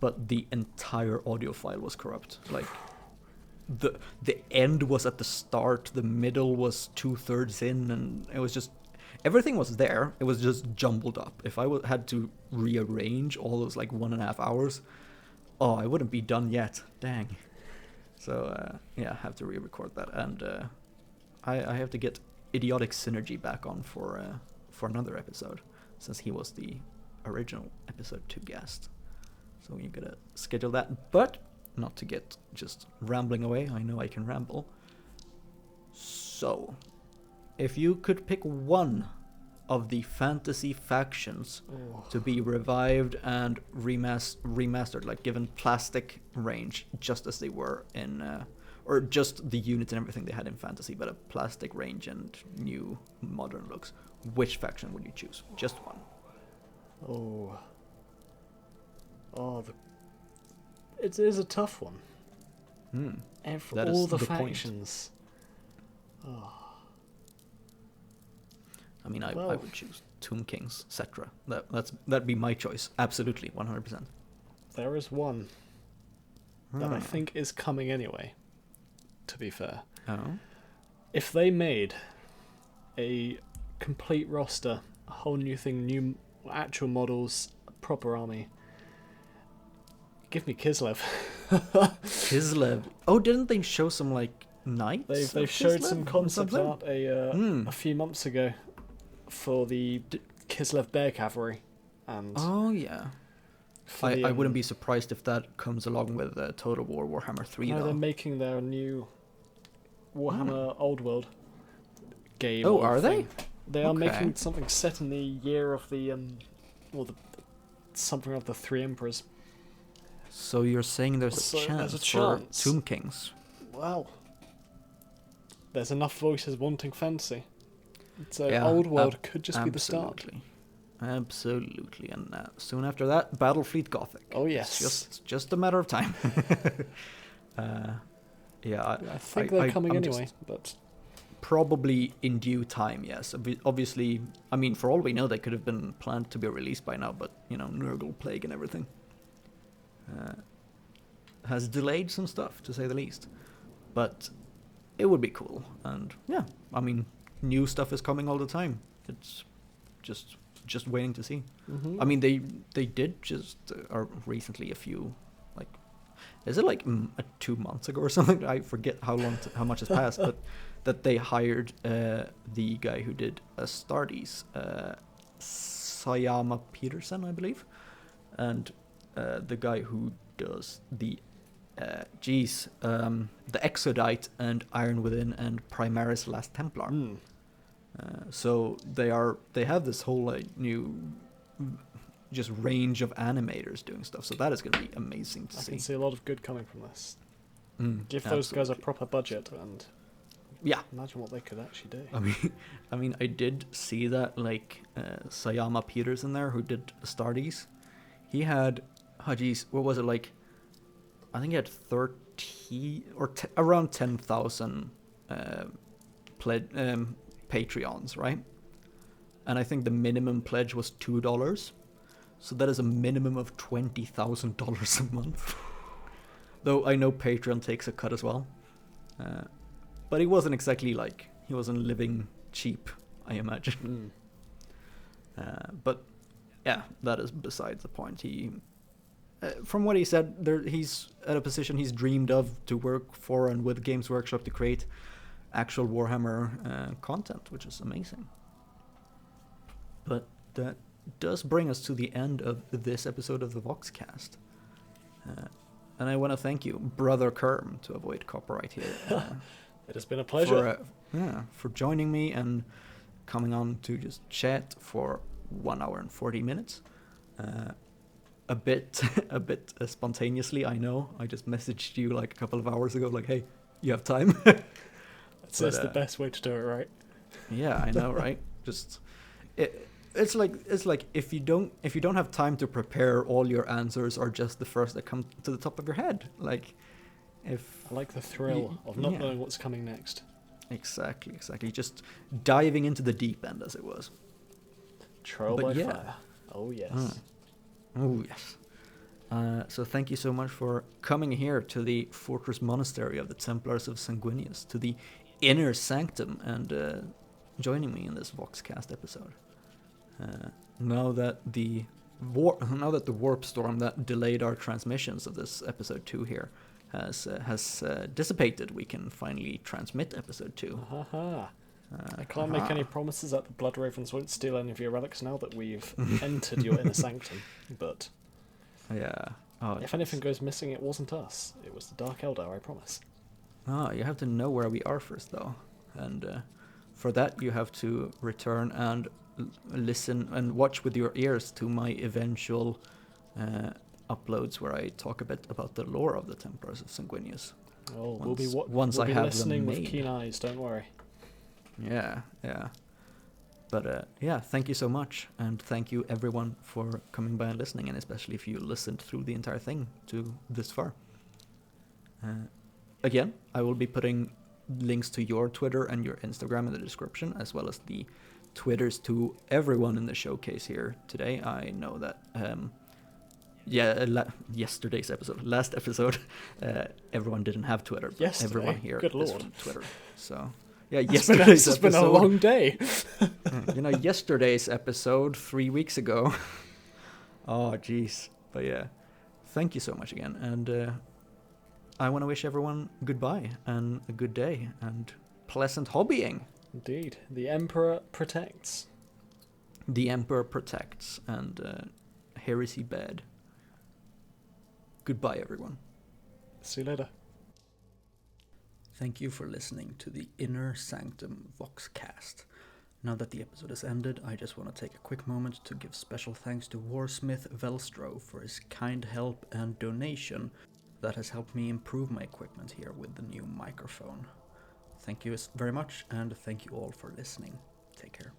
but the entire audio file was corrupt. Like the end was at the start, the middle was 2/3 in, and it was just everything was there. It was just jumbled up. If I had to rearrange all those like 1.5 hours, I wouldn't be done yet. Dang. So yeah, I have to re-record that, and I have to get Idiotic Synergy back on for another episode, since he was the original episode 2 guest. So we're gonna schedule that, but not to get just rambling away. I know I can ramble. So, if you could pick one of the fantasy factions to be revived and remastered, like given plastic range, just as they were in, or just the units and everything they had in fantasy, but a plastic range and new modern looks, which faction would you choose? Just one. It is a tough one. All the factions. I mean, I would choose Tomb Kings, etc. That'd be my choice. Absolutely, 100%. There is one that I think is coming anyway, to be fair. Oh? If they made a complete roster, a whole new thing, new actual models, a proper army, give me Kislev. Kislev. Oh, didn't they show some like knights? They've showed some concept art a few months ago for the Kislev Bear Cavalry, and yeah. I wouldn't be surprised if that comes along with Total War Warhammer 3. No, they're making their new Warhammer Old World game. Oh, are they? They are making something set in the year of the something of the Three Emperors. So you're saying there's a chance for Tomb Kings? Well, there's enough voices wanting fantasy. So Old World could just be the start. Absolutely, and soon after that, Battlefleet Gothic. Oh yes, it's just a matter of time. I think they're coming anyway, but probably in due time. Yes, obviously. I mean, for all we know, they could have been planned to be released by now, but Nurgle Plague and everything has delayed some stuff, to say the least. But it would be cool, and yeah, I mean, new stuff is coming all the time. It's just waiting to see. I mean, they did just recently, a few, like, is it like 2 months ago or something? I forget how much has passed, but that they hired the guy who did Astartes, Sayama Peterson, I believe, and the guy who does the the Exodite and Iron Within and Primaris Last Templar. So they have this whole like new just range of animators doing stuff. So that is going to be amazing to see. I can see a lot of good coming from this. Give those guys a proper budget, and imagine what they could actually do. I mean, I did see that like Sayama Peterson there, who did Astartes. he had, oh geez, what was it like? I think he had 30 or around 10,000 Patreons, right? And I think the minimum pledge was $2. So that is a minimum of $20,000 a month. Though I know Patreon takes a cut as well. But he wasn't exactly like, he wasn't living cheap, I imagine. But yeah, that is besides the point. He, from what he said, he's at a position he's dreamed of to work for and with Games Workshop to create actual Warhammer content, which is amazing. But that does bring us to the end of this episode of the Voxcast. And I want to thank you, Brother Kerm, to avoid copyright here. It has been a pleasure. For joining me and coming on to just chat for 1 hour and 40 minutes. A bit spontaneously, I know. I just messaged you like a couple of hours ago, like, hey, you have time? That's the best way to do it, right? Yeah, I know, right? Just it's like if you don't have time to prepare, all your answers are just the first that come to the top of your head. Like, if I like the thrill of not knowing what's coming next. Exactly. Just diving into the deep end, as it was. Trial by fire. Oh yes. Oh yes. So thank you so much for coming here to the Fortress Monastery of the Templars of Sanguinius, to the Inner Sanctum, and joining me in this Voxcast episode. Now that the warp storm that delayed our transmissions of this episode 2 here has dissipated, we can finally transmit episode 2. I can't make any promises that the Blood Ravens won't steal any of your relics now that we've entered your Inner Sanctum, but yeah. If anything goes missing, it wasn't us. It was the Dark Eldar, I promise. You have to know where we are first, though. And for that, you have to return and listen and watch with your ears to my eventual uploads where I talk a bit about the lore of the Templars of Sanguinius. Oh, we'll be listening with keen eyes, don't worry. Yeah. But thank you so much, and thank you everyone for coming by and listening, and especially if you listened through the entire thing to this far. Again, I will be putting links to your Twitter and your Instagram in the description, as well as the Twitters to everyone in the showcase here today. I know that last episode, everyone didn't have Twitter. But everyone here is from Twitter. So yeah, it's been a long day. Yesterday's episode 3 weeks ago. Oh, jeez. But yeah, thank you so much again, and I want to wish everyone goodbye and a good day and pleasant hobbying. Indeed, the Emperor protects. The Emperor protects, and heresy bad. Goodbye, everyone. See you later. Thank you for listening to the Inner Sanctum Voxcast. Now that the episode has ended, I just want to take a quick moment to give special thanks to Warsmith Velstro for his kind help and donation that has helped me improve my equipment here with the new microphone. Thank you very much, and thank you all for listening. Take care.